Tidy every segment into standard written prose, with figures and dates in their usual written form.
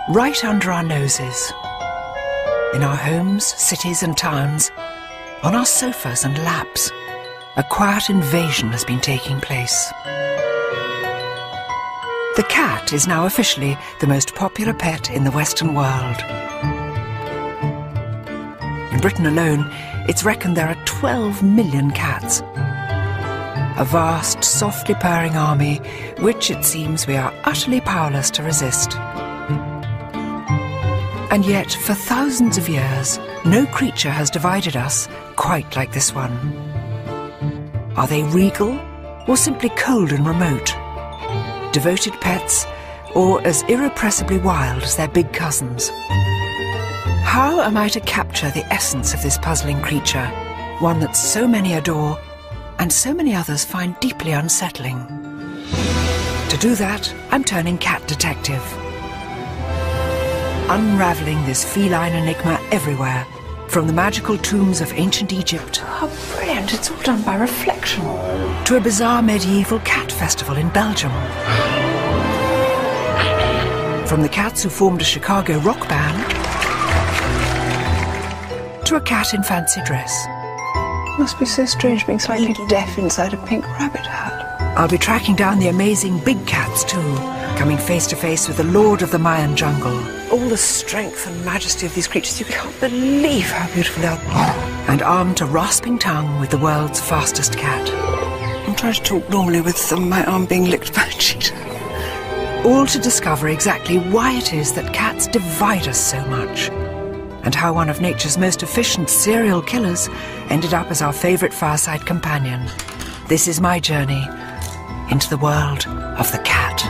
right under our noses. In our homes, cities and towns, on our sofas and laps, a quiet invasion has been taking place. The cat is now officially the most popular pet in the Western world. In Britain alone, it's reckoned there are 12 million cats. A vast, softly purring army, which it seems we are utterly powerless to resist. And yet, for thousands of years, no creature has divided us quite like this one. Are they regal, or simply cold and remote? Devoted pets, or as irrepressibly wild as their big cousins? How am I to capture the essence of this puzzling creature, one that so many adore and so many others find deeply unsettling? To do that, I'm turning cat detective. Unravelling this feline enigma everywhere, from the magical tombs of ancient Egypt. Oh, brilliant, it's all done by reflection. To a bizarre medieval cat festival in Belgium. From the cats who formed a Chicago rock band, to a cat in fancy dress. Must be so strange being slightly deaf inside a pink rabbit hat. I'll be tracking down the amazing big cats too, coming face to face with the lord of the Mayan jungle. All the strength and majesty of these creatures, you can't believe how beautiful they are. And armed to rasping tongue with the world's fastest cat. I'm trying to talk normally with my arm being licked by a cheetah. All to discover exactly why it is that cats divide us so much, and how one of nature's most efficient serial killers ended up as our favourite fireside companion. This is my journey into the world of the cat.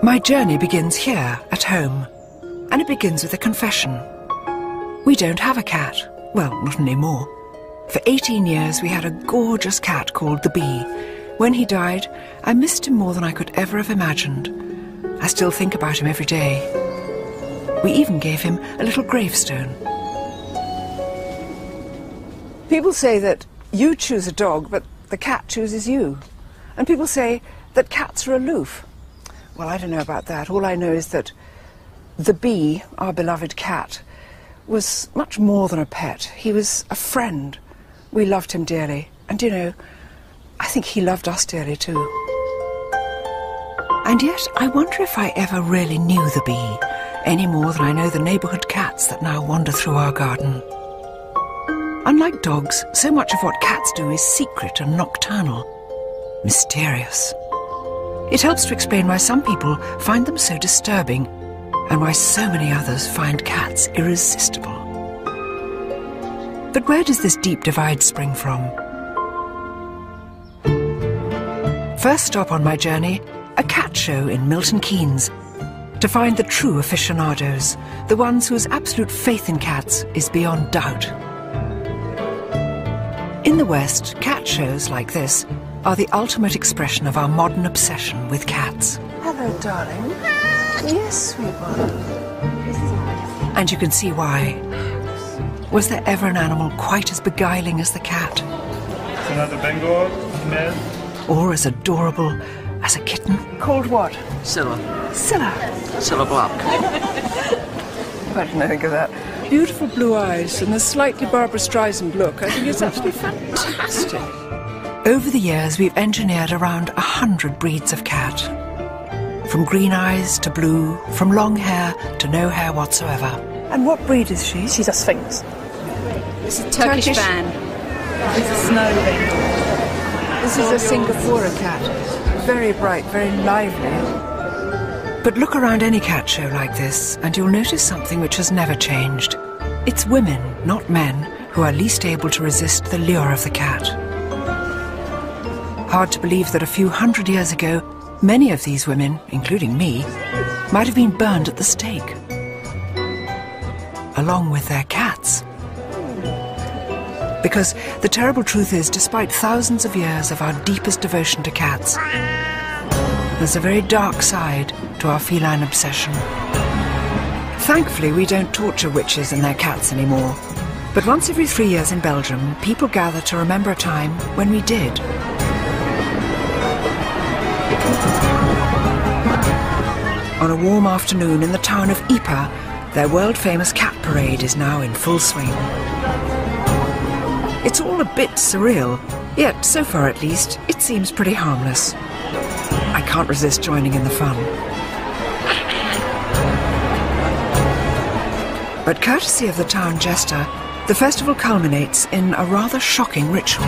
My journey begins here, at home, and it begins with a confession. We don't have a cat. Well, not anymore. For 18 years we had a gorgeous cat called the Bee. When he died, I missed him more than I could ever have imagined. I still think about him every day. We even gave him a little gravestone. People say that you choose a dog, but the cat chooses you. And people say that cats are aloof. Well, I don't know about that. All I know is that the Bee, our beloved cat, was much more than a pet. He was a friend. We loved him dearly. And, you know, I think he loved us dearly too. And yet, I wonder if I ever really knew the Bee, any more than I know the neighbourhood cats that now wander through our garden. Unlike dogs, so much of what cats do is secret and nocturnal, mysterious. It helps to explain why some people find them so disturbing, and why so many others find cats irresistible. But where does this deep divide spring from? First stop on my journey, a cat show in Milton Keynes, to find the true aficionados, the ones whose absolute faith in cats is beyond doubt. In the West, cat shows like this are the ultimate expression of our modern obsession with cats. Hello, darling. Yes, sweet one. And you can see why. Was there ever an animal quite as beguiling as the cat? Another Bengal male. Or as adorable as a kitten? Called what? Scylla. Scylla. Scylla Black. I didn't think of that. Beautiful blue eyes and a slightly Barbara Streisand look. I think it's absolutely fantastic. Over the years, we've engineered around 100 breeds of cat. From green eyes to blue, from long hair to no hair whatsoever. And what breed is she? She's a Sphinx. It's a Turkish van. It's a snow Bengal. This is a Singapore cat. Very bright, very lively. But look around any cat show like this, and you'll notice something which has never changed. It's women, not men, who are least able to resist the lure of the cat. Hard to believe that a few hundred years ago, many of these women, including me, might have been burned at the stake, along with their cats. Because the terrible truth is, despite thousands of years of our deepest devotion to cats, there's a very dark side to our feline obsession. Thankfully, we don't torture witches and their cats anymore. But once every 3 years in Belgium, people gather to remember a time when we did. On a warm afternoon in the town of Ypres, their world-famous cat parade is now in full swing. It's all a bit surreal, yet so far at least, it seems pretty harmless. I can't resist joining in the fun. But courtesy of the town jester, the festival culminates in a rather shocking ritual.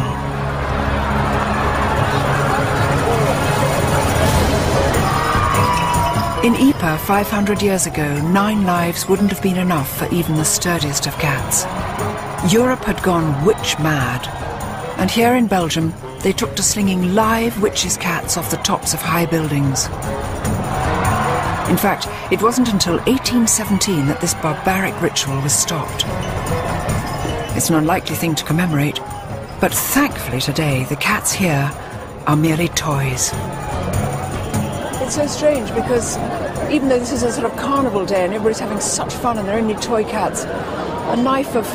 In Ypres 500 years ago, 9 lives wouldn't have been enough for even the sturdiest of cats. Europe had gone witch mad, and here in Belgium they took to slinging live witches' cats off the tops of high buildings. In fact, it wasn't until 1817 that this barbaric ritual was stopped. It's an unlikely thing to commemorate, but thankfully today the cats here are merely toys. It's so strange because even though this is a sort of carnival day and everybody's having such fun and they're only toy cats, a knife of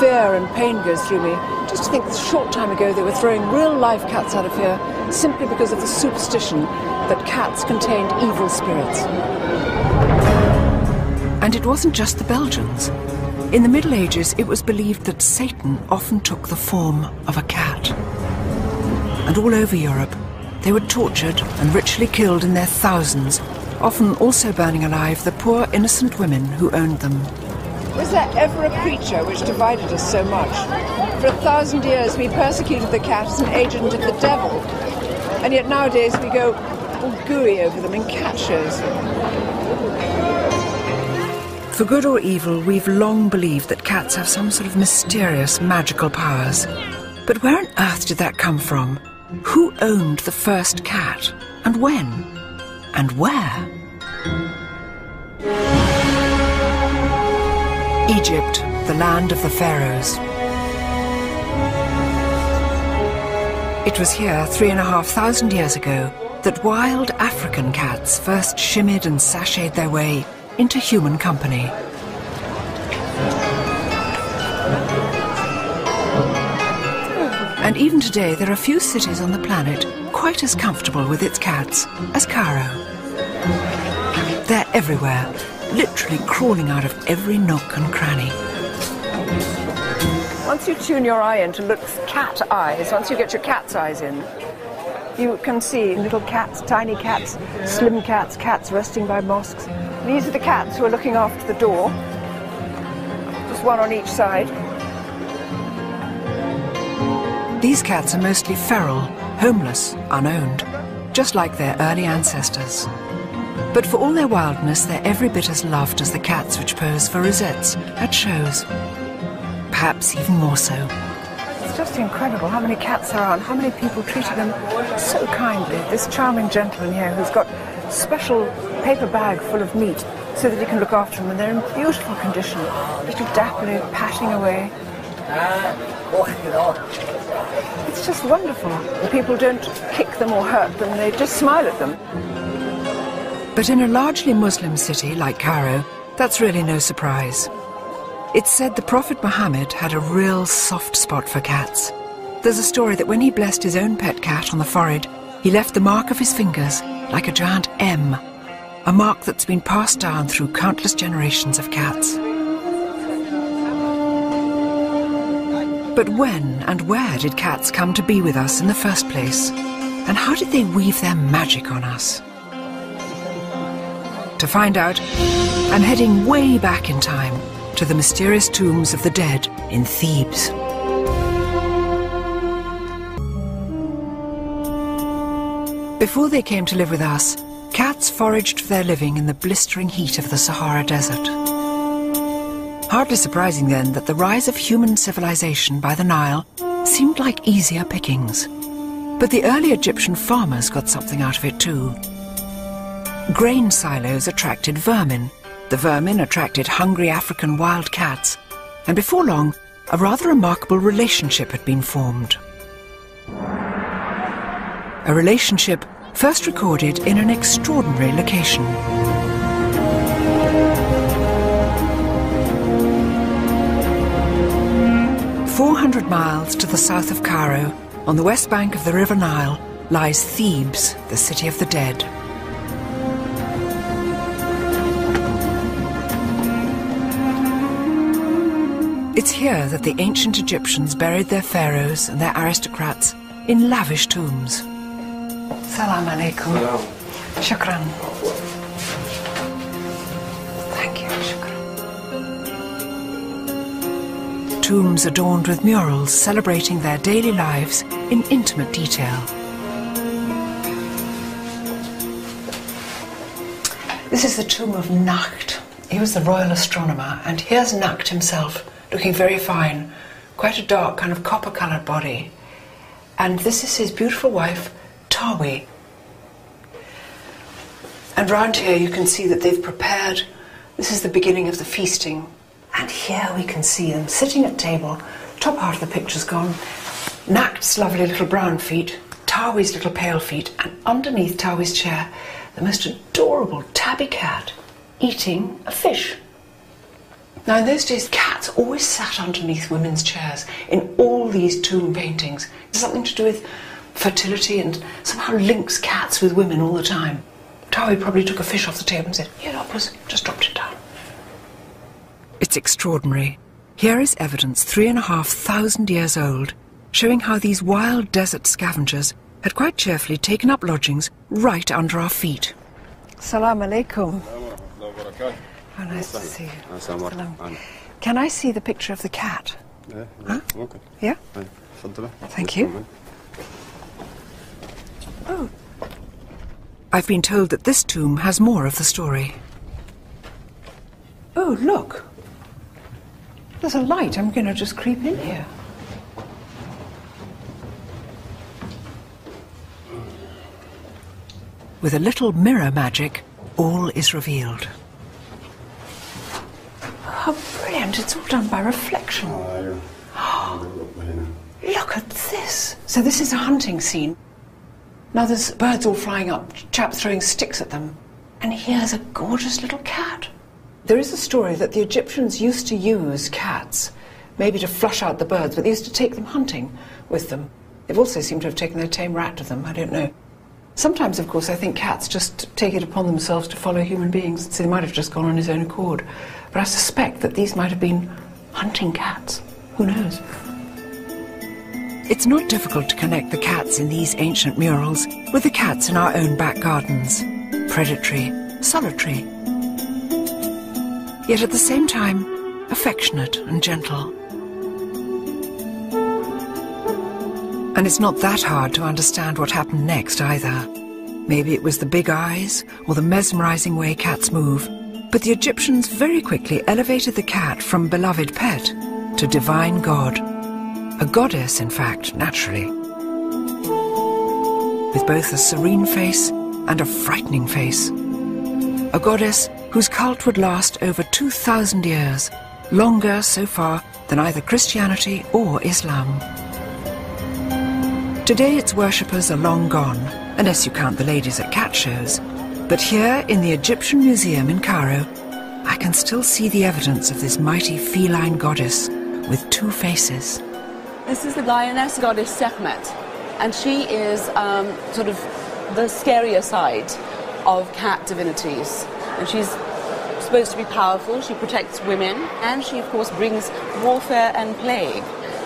fear and pain goes through me. Just to think that a short time ago they were throwing real live cats out of here simply because of the superstition that cats contained evil spirits. And it wasn't just the Belgians. In the Middle Ages, it was believed that Satan often took the form of a cat. And all over Europe, they were tortured and ritually killed in their thousands, often also burning alive the poor innocent women who owned them. Was there ever a creature which divided us so much? For 1,000 years we persecuted the cat as an agent of the devil, and yet nowadays we go all gooey over them in cat shows. For good or evil, we've long believed that cats have some sort of mysterious magical powers. But where on earth did that come from? Who owned the first cat? And when? And where? Egypt, the land of the pharaohs. It was here 3,500 years ago that wild African cats first shimmied and sashayed their way into human company. And even today there are few cities on the planet quite as comfortable with its cats as Cairo. They're everywhere, literally crawling out of every nook and cranny. Once you tune your eye into look cat eyes, once you get your cat's eyes in, you can see little cats, tiny cats, slim cats, cats resting by mosques. These are the cats who are looking after the door, just one on each side. These cats are mostly feral, homeless, unowned, just like their early ancestors. But for all their wildness, they're every bit as loved as the cats which pose for rosettes at shows. Perhaps even more so. It's just incredible how many cats there are and how many people treated them so kindly. This charming gentleman here who's got a special paper bag full of meat so that he can look after them, and they're in beautiful condition, little dapperly patting away. It's just wonderful. The people don't kick them or hurt them, they just smile at them. But in a largely Muslim city like Cairo, that's really no surprise. It's said the Prophet Muhammad had a real soft spot for cats. There's a story that when he blessed his own pet cat on the forehead, he left the mark of his fingers like a giant M, a mark that's been passed down through countless generations of cats. But when and where did cats come to be with us in the first place? And how did they weave their magic on us? To find out, I'm heading way back in time to the mysterious tombs of the dead in Thebes. Before they came to live with us, cats foraged for their living in the blistering heat of the Sahara Desert. Hardly surprising then that the rise of human civilization by the Nile seemed like easier pickings. But the early Egyptian farmers got something out of it too. Grain silos attracted vermin. The vermin attracted hungry African wild cats. And before long, a rather remarkable relationship had been formed. A relationship first recorded in an extraordinary location. 400 miles to the south of Cairo, on the west bank of the River Nile, lies Thebes, the city of the dead. It's here that the ancient Egyptians buried their pharaohs and their aristocrats in lavish tombs. Salam alaikum. Shukran. Thank you, shukran. Tombs adorned with murals celebrating their daily lives in intimate detail. This is the tomb of Nakht. He was the royal astronomer, and here's Nakht himself, looking very fine, quite a dark kind of copper-coloured body. And this is his beautiful wife, Tawi. And round here you can see that they've prepared, this is the beginning of the feasting. And here we can see them sitting at table, top half of the picture's gone, Nakht's lovely little brown feet, Tawi's little pale feet, and underneath Tawi's chair, the most adorable tabby cat eating a fish. Now in those days, cats always sat underneath women's chairs in all these tomb paintings. It's something to do with fertility and somehow links cats with women all the time. Tawi probably took a fish off the table and said, "Here, Oppos," just dropped it down. It's extraordinary. Here is evidence 3,500 years old, showing how these wild desert scavengers had quite cheerfully taken up lodgings right under our feet. Salam alaikum. How nice to see you. Salam. Can I see the picture of the cat? Huh? Yeah? Thank you. Oh. I've been told that this tomb has more of the story. Oh, look. There's a light. I'm going to just creep in here. With a little mirror magic, all is revealed. How brilliant. It's all done by reflection. Look at this. So this is a hunting scene. Now there's birds all flying up, chaps throwing sticks at them. And here's a gorgeous little cat. There is a story that the Egyptians used to use cats, maybe to flush out the birds, but they used to take them hunting with them. They've also seemed to have taken their tame rat with them, I don't know. Sometimes, of course, I think cats just take it upon themselves to follow human beings, so they might have just gone on his own accord. But I suspect that these might have been hunting cats. Who knows? It's not difficult to connect the cats in these ancient murals with the cats in our own back gardens. Predatory, solitary, yet at the same time affectionate and gentle. And it's not that hard to understand what happened next either. Maybe it was the big eyes or the mesmerizing way cats move, but the Egyptians very quickly elevated the cat from beloved pet to divine god. A goddess, in fact, naturally. With both a serene face and a frightening face. A goddess whose cult would last over 2,000 years, longer so far than either Christianity or Islam. Today its worshippers are long gone, unless you count the ladies at cat shows. But here in the Egyptian Museum in Cairo, I can still see the evidence of this mighty feline goddess with two faces. This is the lioness goddess Sekhmet, and she is sort of the scarier side of cat divinities. And she's supposed to be powerful, she protects women, and she of course brings warfare and plague,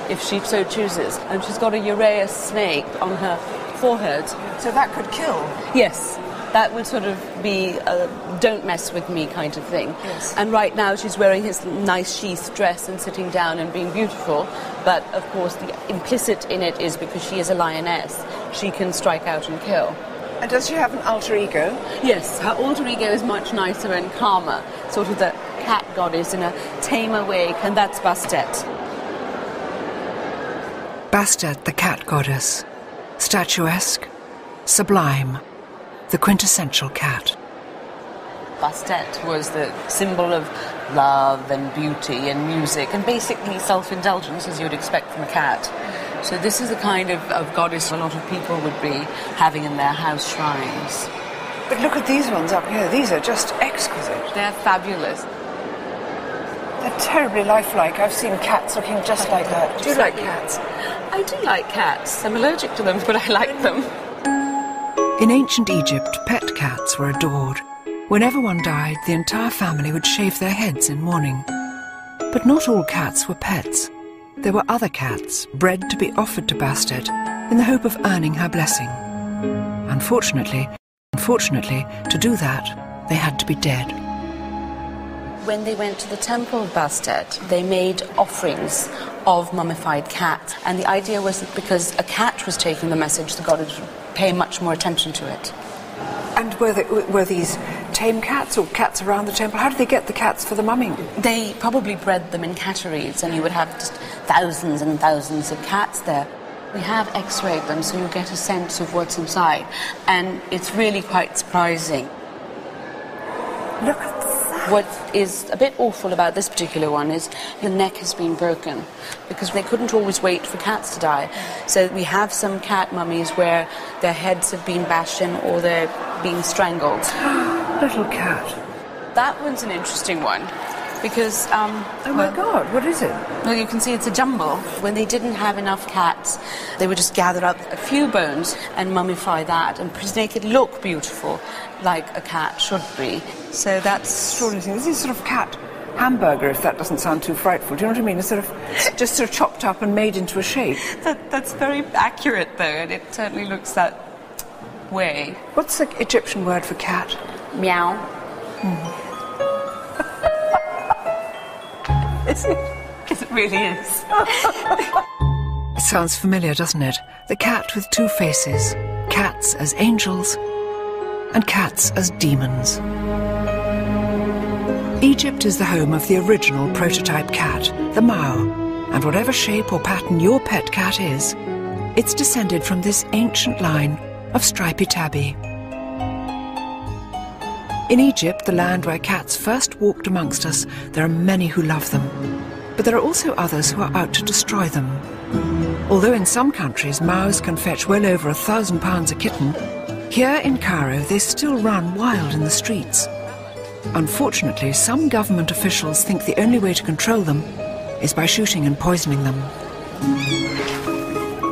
if she so chooses. And she's got a Uraeus snake on her forehead. So that could kill? Yes, that would sort of be a don't mess with me kind of thing. Yes. And right now she's wearing his nice sheath dress and sitting down and being beautiful, but of course the implicit in it is because she is a lioness, she can strike out and kill. And does she have an alter ego? Yes, her alter ego is much nicer and calmer, sort of the cat goddess in a tamer way, and that's Bastet. Bastet, the cat goddess. Statuesque, sublime, the quintessential cat. Bastet was the symbol of love and beauty and music and basically self-indulgence, as you'd expect from a cat. So this is the kind of goddess a lot of people would be having in their house shrines. But look at these ones up here. These are just exquisite. They're fabulous. They're terribly lifelike. I've seen cats looking just like that. Do you like cats? I do like cats. I'm allergic to them, but I like them. In ancient Egypt, pet cats were adored. Whenever one died, the entire family would shave their heads in mourning. But not all cats were pets. There were other cats, bred to be offered to Bastet in the hope of earning her blessing. Unfortunately, to do that, they had to be dead. When they went to the temple of Bastet, they made offerings of mummified cats. And the idea was that because a cat was taking the message, the god would pay much more attention to it. And were these tame cats or cats around the temple? How did they get the cats for the mumming? They probably bred them in catteries, and you would have just thousands and thousands of cats there. We have x-rayed them, so you get a sense of what's inside. And it's really quite surprising. Look at that. What is a bit awful about this particular one is the neck has been broken because they couldn't always wait for cats to die. So we have some cat mummies where their heads have been bashed in or they're being strangled. Little cat. That one's an interesting one because... oh my God, what is it? Well, you can see it's a jumble. When they didn't have enough cats, they would just gather up a few bones and mummify that and make it look beautiful, like a cat should be. So that's... Extraordinary. This is sort of cat hamburger, if that doesn't sound too frightful. Do you know what I mean? It's just sort of chopped up and made into a shape. That's very accurate, though, and it certainly looks that way. What's the Egyptian word for cat? Meow. It really is. It sounds familiar, doesn't it? The cat with two faces. Cats as angels and cats as demons. Egypt is the home of the original prototype cat, the Mao, and whatever shape or pattern your pet cat is, it's descended from this ancient line of stripy tabby. In Egypt, the land where cats first walked amongst us, there are many who love them, but there are also others who are out to destroy them. Although in some countries Maos can fetch well over £1,000 a kitten, here in Cairo they still run wild in the streets. Unfortunately, some government officials think the only way to control them is by shooting and poisoning them.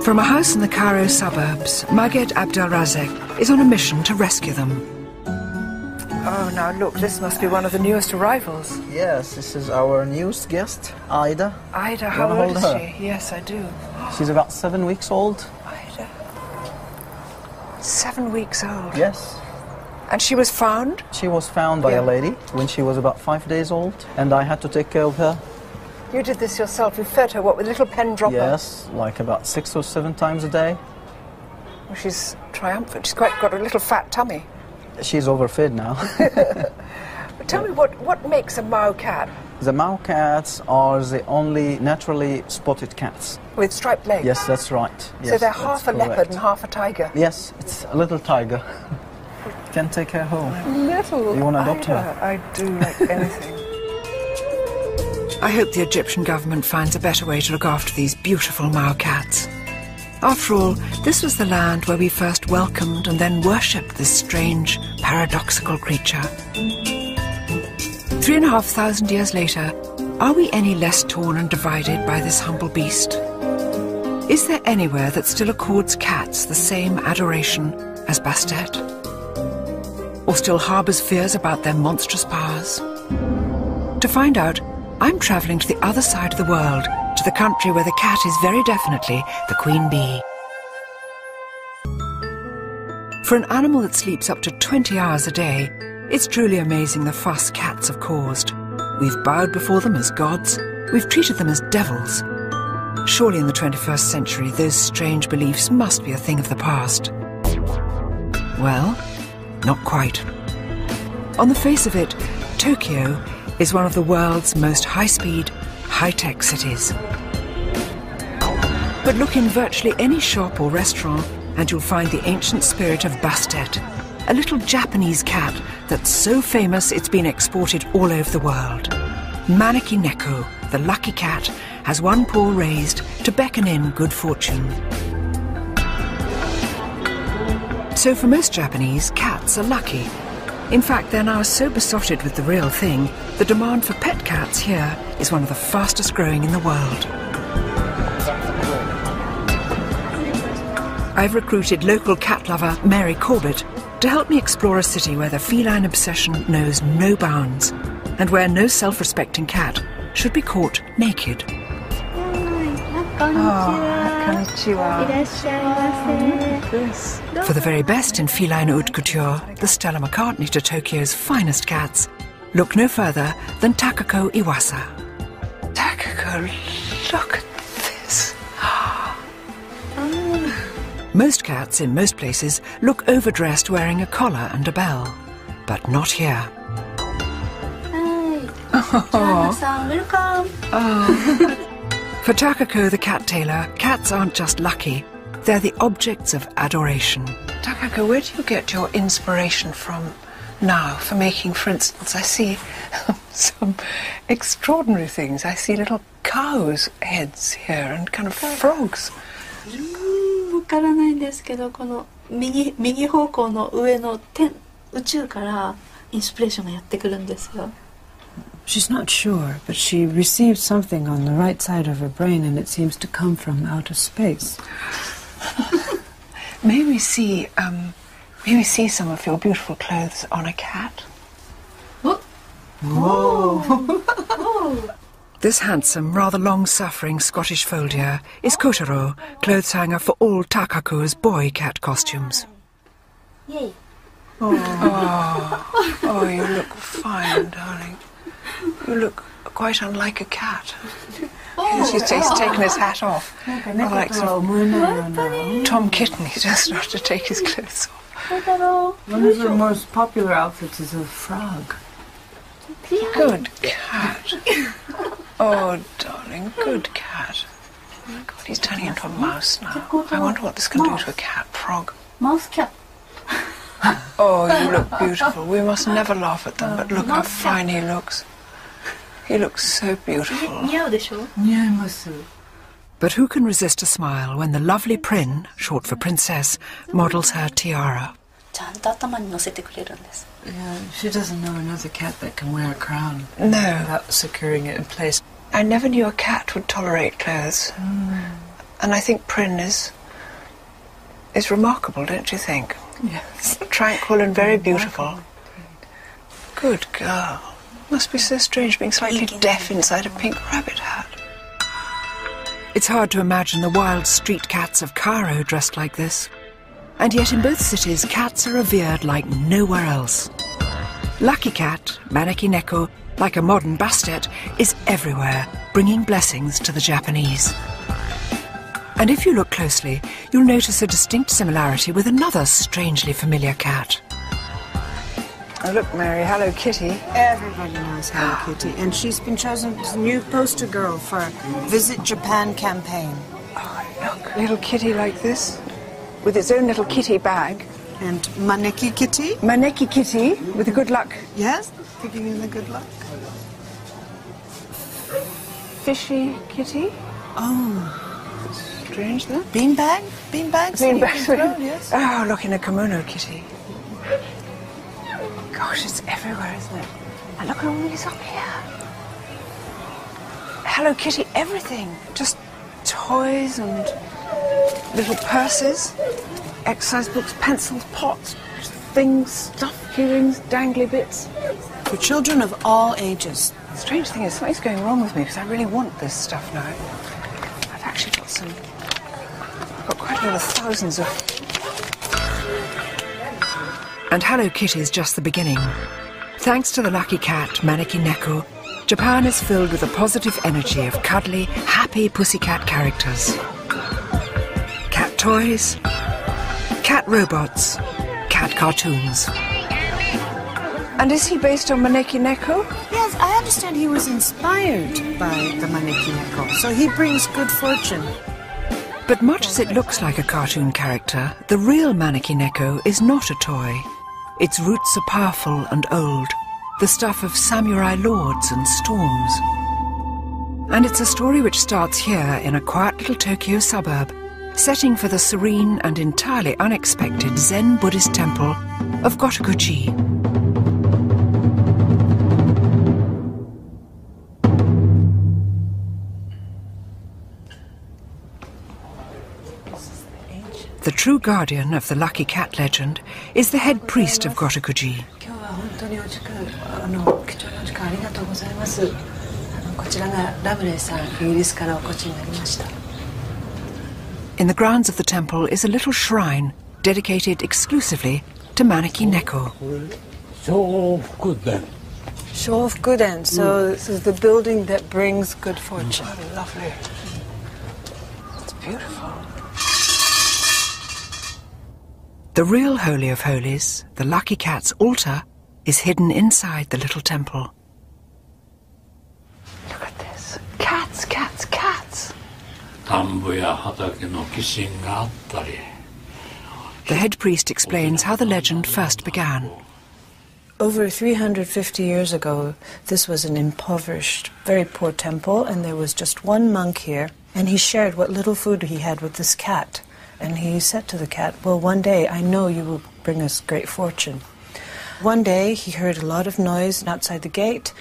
From a house in the Cairo suburbs, Maged Abdelrazek is on a mission to rescue them. Oh, now look, this must be one of the newest arrivals. Yes, this is our newest guest, Aida. Aida, how old is she? Yes, I do. She's about 7 weeks old. Aida. 7 weeks old? Yes. And she was found? She was found by a lady when she was about 5 days old, and I had to take care of her. You did this yourself? You fed her, what, with a little pen dropper? Yes, like about 6 or 7 times a day. Well, she's triumphant. She's quite got a little fat tummy. She's overfed now. Tell me, what makes a Mao cat? The Mao cats are the only naturally spotted cats. With striped legs? Yes, that's right. Yes, so they're half a leopard and half a tiger? Yes, it's a little tiger. Can take her home. Little You want to adopt Aida. her? I do like anything. I hope the Egyptian government finds a better way to look after these beautiful Mao cats. After all, this was the land where we first welcomed and then worshipped this strange, paradoxical creature. 3,500 years later, are we any less torn and divided by this humble beast? Is there anywhere that still accords cats the same adoration as Bastet? Or still harbours fears about their monstrous powers? To find out, I'm travelling to the other side of the world, to the country where the cat is very definitely the queen bee. For an animal that sleeps up to 20 hours a day, it's truly amazing the fuss cats have caused. We've bowed before them as gods, we've treated them as devils. Surely in the 21st century, those strange beliefs must be a thing of the past. Well, not quite. On the face of it, Tokyo is one of the world's most high-speed, high-tech cities. But look in virtually any shop or restaurant and you'll find the ancient spirit of Bastet, a little Japanese cat that's so famous it's been exported all over the world. Maneki Neko, the lucky cat, has one paw raised to beckon in good fortune. So for most Japanese, cats are lucky. In fact, they're now so besotted with the real thing, the demand for pet cats here is one of the fastest growing in the world. I've recruited local cat lover Mary Corbett to help me explore a city where the feline obsession knows no bounds and where no self-respecting cat should be caught naked. For the very best in feline haute couture, the Stella McCartney to Tokyo's finest cats, look no further than Takako Iwasa. Takako, look at this. Most cats in most places look overdressed wearing a collar and a bell, but not here. For Takako the cat tailor, cats aren't just lucky, they're the objects of adoration. Takako, where do you get your inspiration from now for making, for instance, I see some extraordinary things. I see little cows' heads here and kind of frogs. わからないんですけど、この右方向の上の宇宙からインスピレーションがやってくるんですよ。 She's not sure, but she received something on the right side of her brain and it seems to come from outer space. May we see some of your beautiful clothes on a cat? Whoa! This handsome, rather long-suffering Scottish foldier is Kotaro, clothes hanger for all Takako's boy cat costumes. Yay! Oh, you look fine, darling. You look quite unlike a cat. He's taken his hat off. Not like Tom Kitten, he doesn't have to take his clothes off. One of her most popular outfits is a frog. Good cat. Oh, darling, good cat. God, he's turning into a mouse now. I wonder what this can do to a cat. Frog. Mouse cat. Oh, you look beautiful. We must never laugh at them, but look how fine he looks. He looks so beautiful. But who can resist a smile when the lovely Prin, short for princess, models her tiara? Yeah, she doesn't know another cat that can wear a crown. No. Without securing it in place. I never knew a cat would tolerate clothes. And I think Prin is remarkable, don't you think? Yes. Tranquil and very beautiful. Good girl. Must be so strange being slightly deaf inside a pink rabbit hat. It's hard to imagine the wild street cats of Cairo dressed like this. And yet in both cities, cats are revered like nowhere else. Lucky Cat, Maneki Neko, like a modern Bastet, is everywhere, bringing blessings to the Japanese. And if you look closely, you'll notice a distinct similarity with another strangely familiar cat. Oh, look, Mary, Hello Kitty. Everybody knows Hello Kitty, and she's been chosen as new poster girl for Visit Japan campaign. Oh, look, little kitty like this, with its own little kitty bag. And Maneki Kitty? Maneki Kitty, with the good luck. Yes, giving you the good luck. Fishy Kitty. Oh. Strange, that. Beanbag? Beanbag? Beanbag. Yes. Oh, look, in a kimono kitty. Gosh, it's everywhere, isn't it? And look at all these up here. Hello Kitty, everything. Just toys and little purses, exercise books, pencils, pots, things, stuff, earrings, dangly bits. For children of all ages. The strange thing is, something's going wrong with me because I really want this stuff now. I've actually got I've got quite a lot of thousands of... And Hello Kitty's just the beginning. Thanks to the Lucky Cat, Maneki Neko, Japan is filled with the positive energy of cuddly, happy pussycat characters. Cat toys, cat robots, cat cartoons. And is he based on Maneki Neko? Yes, I understand he was inspired by the Maneki Neko, so he brings good fortune. But much as it looks like a cartoon character, the real Maneki Neko is not a toy. Its roots are powerful and old, the stuff of samurai lords and storms. And it's a story which starts here in a quiet little Tokyo suburb, setting for the serene and entirely unexpected Zen Buddhist temple of Gotokuji. The true guardian of the lucky cat legend is the head priest of Gotokuji. In the grounds of the temple is a little shrine dedicated exclusively to Maneki Neko. Shofuguden, so this is the building that brings good fortune. Oh, lovely. It's beautiful. The real Holy of Holies, the Lucky Cat's altar, is hidden inside the little temple. Look at this. Cats, cats, cats. The head priest explains how the legend first began. Over 350 years ago, this was an impoverished, very poor temple, and there was just one monk here, and he shared what little food he had with this cat. And he said to the cat, well, one day I know you will bring us great fortune. One day he heard a lot of noise outside the gate,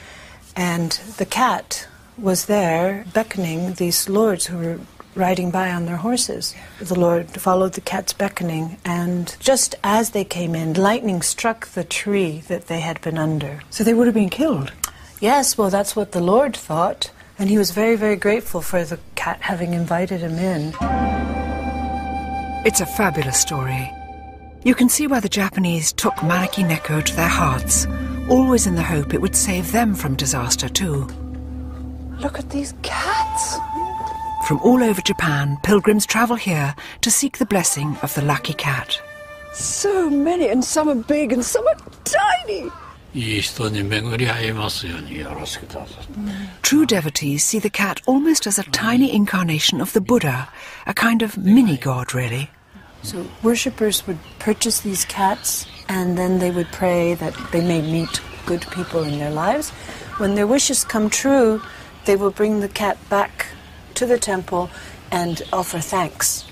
and the cat was there beckoning these lords who were riding by on their horses. The Lord followed the cat's beckoning, and just as they came in, lightning struck the tree that they had been under. So they would have been killed? Yes, well, that's what the Lord thought, and he was very, very grateful for the cat having invited him in. It's a fabulous story. You can see why the Japanese took Maneki Neko to their hearts, always in the hope it would save them from disaster too. Look at these cats. From all over Japan, pilgrims travel here to seek the blessing of the lucky cat. So many, and some are big and some are tiny. True devotees see the cat almost as a tiny incarnation of the Buddha, a kind of mini-god, really. So worshippers would purchase these cats, and then they would pray that they may meet good people in their lives. When their wishes come true, they will bring the cat back to the temple and offer thanks.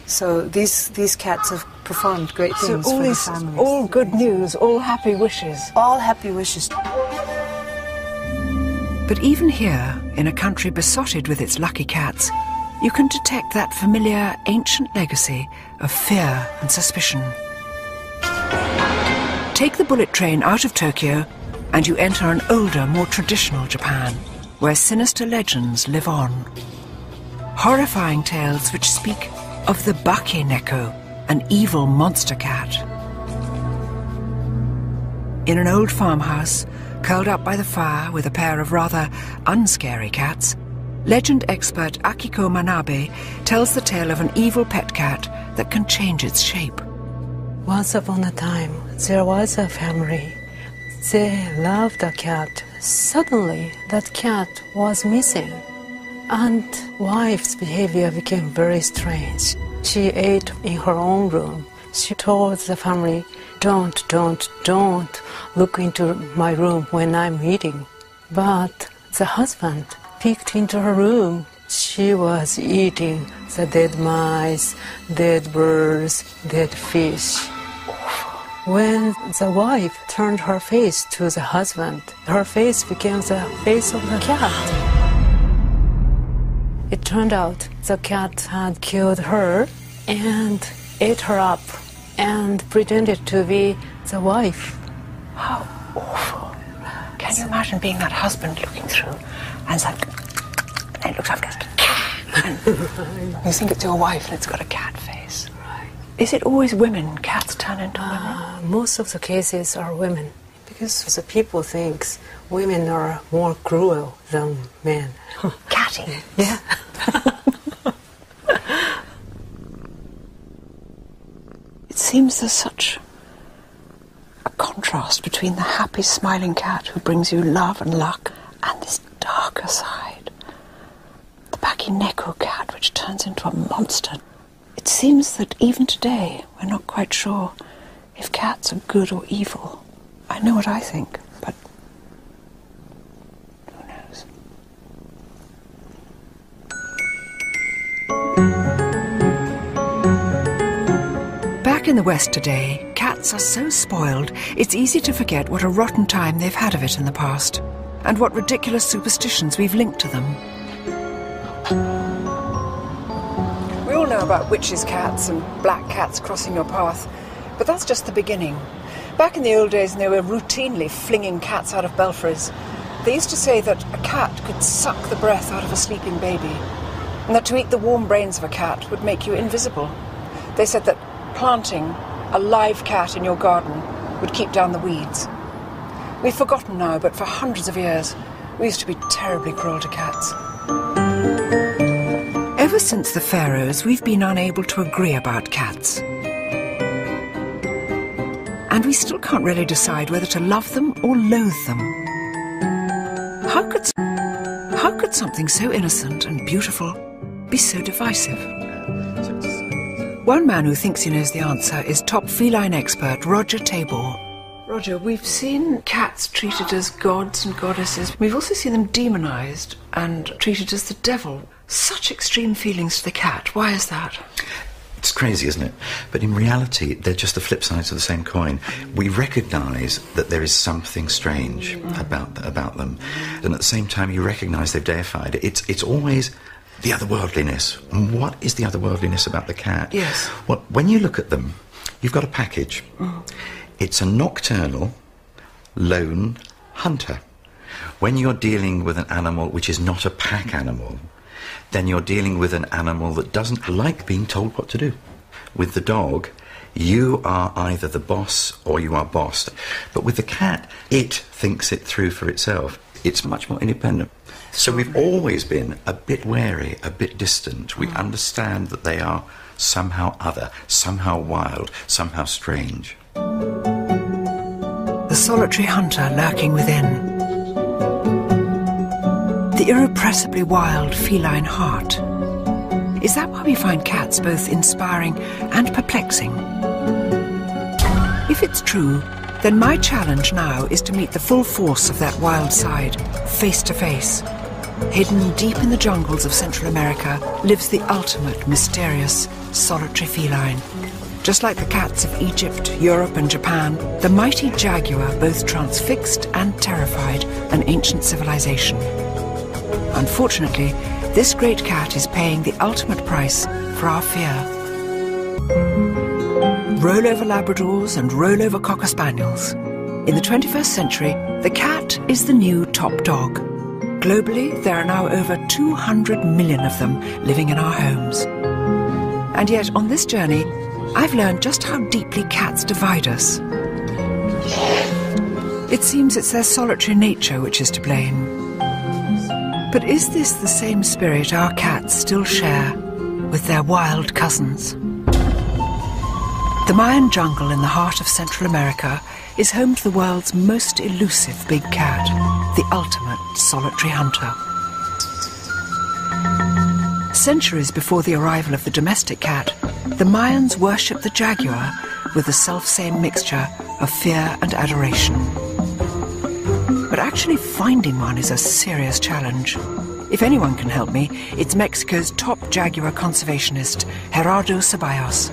So these cats have performed great things for the families. All good news, all happy wishes. All happy wishes. But even here, in a country besotted with its lucky cats, you can detect that familiar ancient legacy of fear and suspicion. Take the bullet train out of Tokyo and you enter an older, more traditional Japan, where sinister legends live on. Horrifying tales which speak of the Bake Neko, an evil monster cat. In an old farmhouse, curled up by the fire with a pair of rather unscary cats, legend expert Akiko Manabe tells the tale of an evil pet cat that can change its shape. Once upon a time, there was a family. They loved a cat. Suddenly, that cat was missing, and wife's behavior became very strange. She ate in her own room. She told the family, don't look into my room when I'm eating. But the husband peeked into her room. She was eating the dead mice, dead birds, dead fish. When the wife turned her face to the husband, her face became the face of the cat. It turned out the cat had killed her and ate her up and pretended to be the wife. How awful. Can you imagine being that husband looking through and it's like, and it looks like a cat. And you think it's your wife and it's got a cat face. Right. Is it always women? Cats turn into women? Most of the cases are women, because the people think women are more cruel than men. Catty. Yeah. It seems there's such a contrast between the happy, smiling cat who brings you love and luck and this darker side. The Bake Neko cat, which turns into a monster. It seems that even today, we're not quite sure if cats are good or evil. I know what I think, but who knows? Back in the West today, cats are so spoiled, it's easy to forget what a rotten time they've had of it in the past, and what ridiculous superstitions we've linked to them. We all know know about witches' cats and black cats crossing your path, but that's just the beginning. Back in the old days, when they were routinely flinging cats out of belfries, they used to say that a cat could suck the breath out of a sleeping baby, and that to eat the warm brains of a cat would make you invisible. They said that planting a live cat in your garden would keep down the weeds. We've forgotten now, but for hundreds of years, we used to be terribly cruel to cats. Ever since the Pharaohs, we've been unable to agree about cats. And we still can't really decide whether to love them or loathe them. How could something so innocent and beautiful be so divisive? One man who thinks he knows the answer is top feline expert Roger Tabor. Roger, we've seen cats treated as gods and goddesses. We've also seen them demonised and treated as the devil. Such extreme feelings to the cat. Why is that? It's crazy, isn't it? But in reality, they're just the flip sides of the same coin. We recognise that there is something strange about them, and at the same time, you recognise they've deified it. It's always the otherworldliness. And what is the otherworldliness about the cat? Yes. Well, when you look at them, you've got a package. It's a nocturnal, lone hunter. When you're dealing with an animal which is not a pack animal, then you're dealing with an animal that doesn't like being told what to do. With the dog, you are either the boss or you are bossed. But with the cat, it thinks it through for itself. It's much more independent. So we've always been a bit wary, a bit distant. We understand that they are somehow other, somehow wild, somehow strange. The solitary hunter lurking within. The irrepressibly wild feline heart. Is that why we find cats both inspiring and perplexing? If it's true, then my challenge now is to meet the full force of that wild side, face to face. Hidden deep in the jungles of Central America lives the ultimate mysterious solitary feline. Just like the cats of Egypt, Europe and Japan, the mighty jaguar both transfixed and terrified an ancient civilization. Unfortunately, this great cat is paying the ultimate price for our fear. Rollover Labradors and rollover Cocker Spaniels. In the 21st century, the cat is the new top dog. Globally, there are now over 200 million of them living in our homes. And yet, on this journey, I've learned just how deeply cats divide us. It seems it's their solitary nature which is to blame. But is this the same spirit our cats still share with their wild cousins? The Mayan jungle in the heart of Central America is home to the world's most elusive big cat, the ultimate solitary hunter. Centuries before the arrival of the domestic cat, the Mayans worshipped the jaguar with the self-same mixture of fear and adoration. But actually finding one is a serious challenge. If anyone can help me, it's Mexico's top jaguar conservationist, Gerardo Ceballos.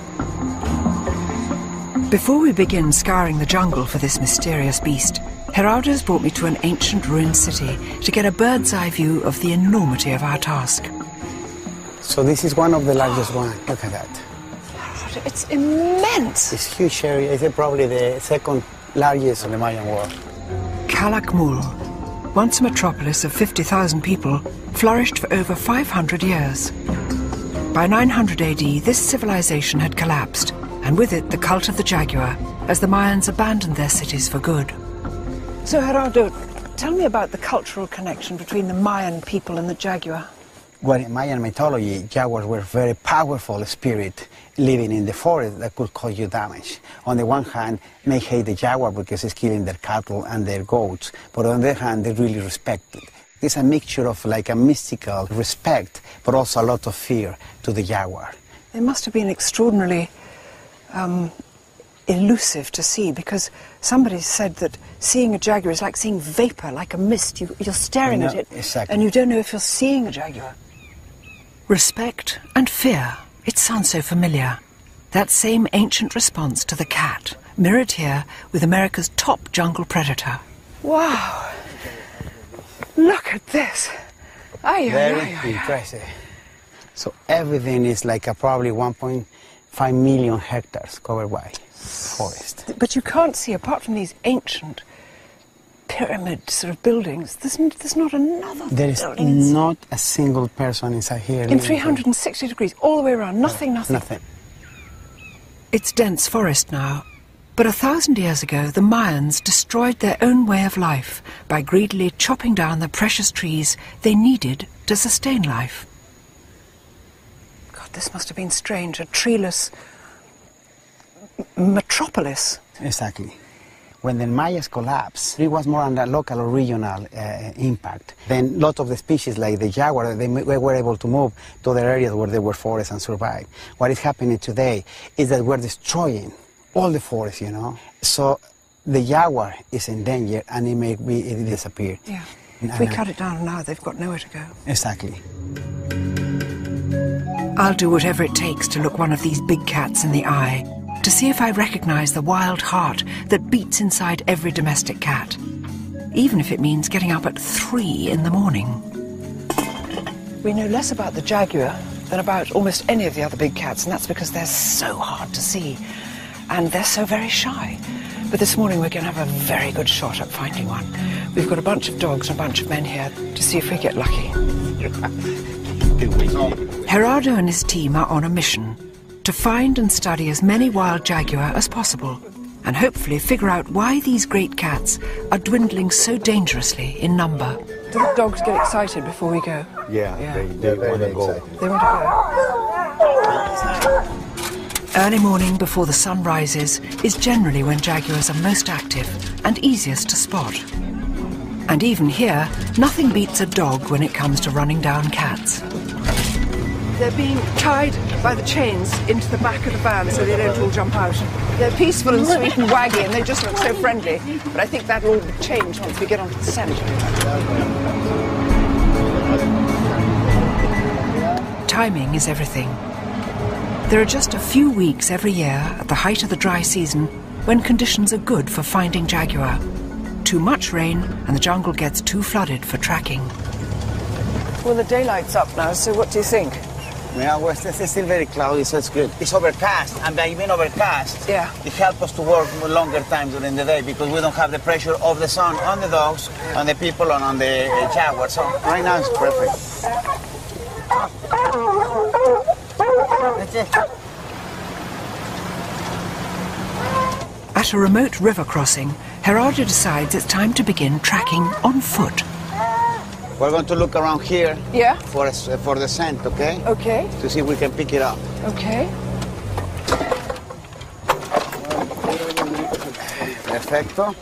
Before we begin scouring the jungle for this mysterious beast, Gerardo's brought me to an ancient ruined city to get a bird's eye view of the enormity of our task. So this is one of the largest ones. Look at that. It's immense. It's huge area. It's probably the second largest in the Mayan world. Calakmul, once a metropolis of 50,000 people, flourished for over 500 years. By 900 AD, this civilization had collapsed, and with it the cult of the jaguar, as the Mayans abandoned their cities for good. So, Gerardo, tell me about the cultural connection between the Mayan people and the jaguar. Well, in Mayan mythology, jaguars were very powerful spirit living in the forest that could cause you damage. On the one hand, they hate the jaguar because it's killing their cattle and their goats, but on the other hand, they really respect it. It's a mixture of like a mystical respect, but also a lot of fear to the jaguar. They must have been extraordinarily elusive to see, because somebody said that seeing a jaguar is like seeing vapor, like a mist. You're staring at it, exactly. And you don't know if you're seeing a jaguar. Respect and fear. It sounds so familiar. That same ancient response to the cat, mirrored here with America's top jungle predator. Wow! Look at this. Very impressive. So everything is like probably 1.5 million hectares covered by forest. But you can't see, apart from these ancient pyramid sort of buildings, there's not another There is building not a single person inside here. in 360 degrees, all the way around, nothing. Nothing. It's dense forest now, but 1,000 years ago the Mayans destroyed their own way of life by greedily chopping down the precious trees they needed to sustain life. God, this must have been strange, a treeless metropolis. Exactly. When the Mayas collapsed, it was more on a local or regional impact. Then a lot of the species, like the jaguar, they were able to move to other areas where there were forests and survive. What is happening today is that we're destroying all the forests, you know. So the jaguar is in danger and it disappeared. Yeah. If we cut it down now, they've got nowhere to go. Exactly. I'll do whatever it takes to look one of these big cats in the eye, to see if I recognize the wild heart that beats inside every domestic cat, even if it means getting up at 3 in the morning. We know less about the jaguar than about almost any of the other big cats, and that's because they're so hard to see, and they're so very shy. But this morning we're going to have a very good shot at finding one. We've got a bunch of dogs and a bunch of men here to see if we get lucky. Gerardo and his team are on a mission to find and study as many wild jaguar as possible, and hopefully figure out why these great cats are dwindling so dangerously in number. Do the dogs get excited before we go? Yeah. They want to go. They want to go. Early morning before the sun rises is generally when jaguars are most active and easiest to spot. And even here, nothing beats a dog when it comes to running down cats. They're being tied by the chains into the back of the van so they don't all jump out. They're peaceful and sweet and waggy and they just look so friendly. But I think that'll all change once we get onto the scent. Timing is everything. There are just a few weeks every year at the height of the dry season when conditions are good for finding jaguar. Too much rain and the jungle gets too flooded for tracking. Well, the daylight's up now, so what do you think? Yeah, well, it's still very cloudy, so it's good. It's overcast, and by being overcast, it helps us to work longer time during the day because we don't have the pressure of the sun on the dogs, on the people, and on the jaguar. So right now it's perfect. That's it. At a remote river crossing, Gerardo decides it's time to begin tracking on foot. We're going to look around here for the scent, okay? Okay. To see if we can pick it up. Okay. Perfecto.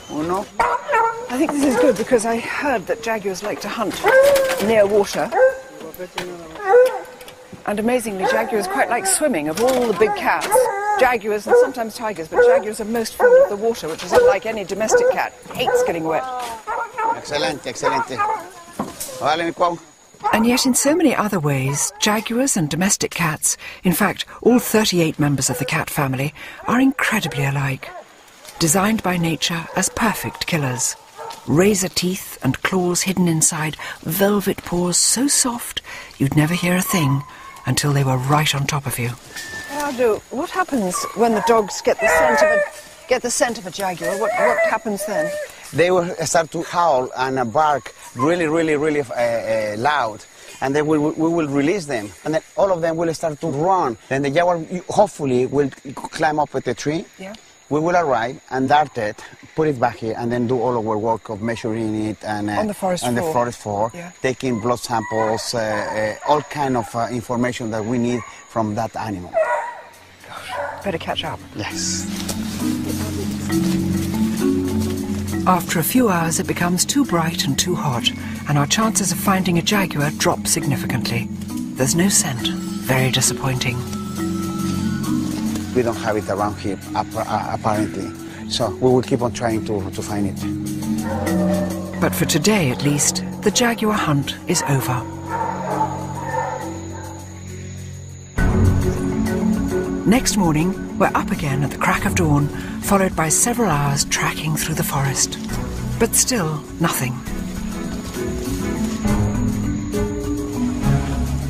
Uno. I think this is good because I heard that jaguars like to hunt near water. And amazingly, jaguars quite like swimming. Of all the big cats, jaguars and sometimes tigers, but jaguars are most fond of the water, which is unlike any domestic cat. Hates getting wet. Excelente, excelente. Vale, mi Cuau. And yet in so many other ways, jaguars and domestic cats, in fact all 38 members of the cat family, are incredibly alike. Designed by nature as perfect killers. Razor teeth and claws hidden inside, velvet paws so soft you'd never hear a thing until they were right on top of you. Gerardo, what happens when the dogs get the scent of a jaguar? What happens then? They will start to howl and bark really loud. And then we will release them. And then all of them will start to run. Then the jaguar hopefully will climb up with the tree. Yeah. We will arrive and dart it, put it back here, and then do all our work of measuring it and on the forest floor, taking blood samples, all kind of information that we need from that animal. Gosh, better catch up. Yes. After a few hours it becomes too bright and too hot, and our chances of finding a jaguar drop significantly. There's no scent. Very disappointing. We don't have it around here, apparently. So we will keep on trying to find it. But for today, at least, the jaguar hunt is over. Next morning, we're up again at the crack of dawn, followed by several hours tracking through the forest. But still, nothing.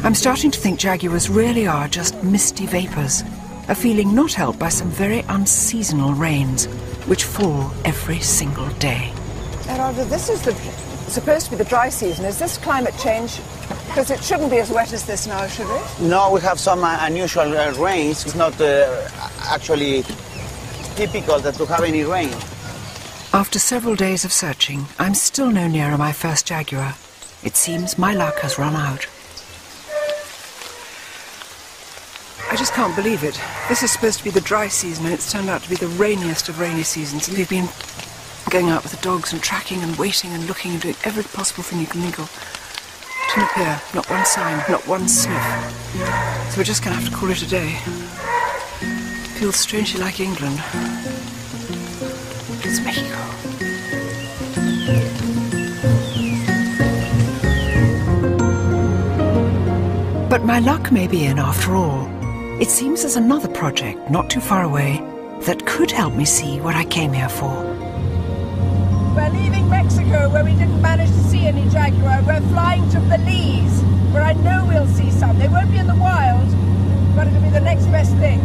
I'm I'm starting to think jaguars really are just misty vapours, a feeling not helped by some very unseasonal rains, which fall every single day. Gerardo, this is supposed to be the dry season. Is this climate change? Because it shouldn't be as wet as this now, should it? No, we have some unusual rains. It's not actually typical to have any rain. After several days of searching, I'm still no nearer my first jaguar. It seems my luck has run out. I just can't believe it. This is supposed to be the dry season, and it's turned out to be the rainiest of rainy seasons. And we've been going out with the dogs and tracking and waiting and looking and doing every possible thing you can think of. Didn't appear, not one sign, not one sniff. So we're just going to have to call it a day. It feels strangely like England. It's Mexico. But my luck may be in after all. It seems there's another project not too far away that could help me see what I came here for. We're leaving Mexico, where we didn't manage to see any jaguar. We're flying to Belize, where I know we'll see some. They won't be in the wild, but it'll be the next best thing.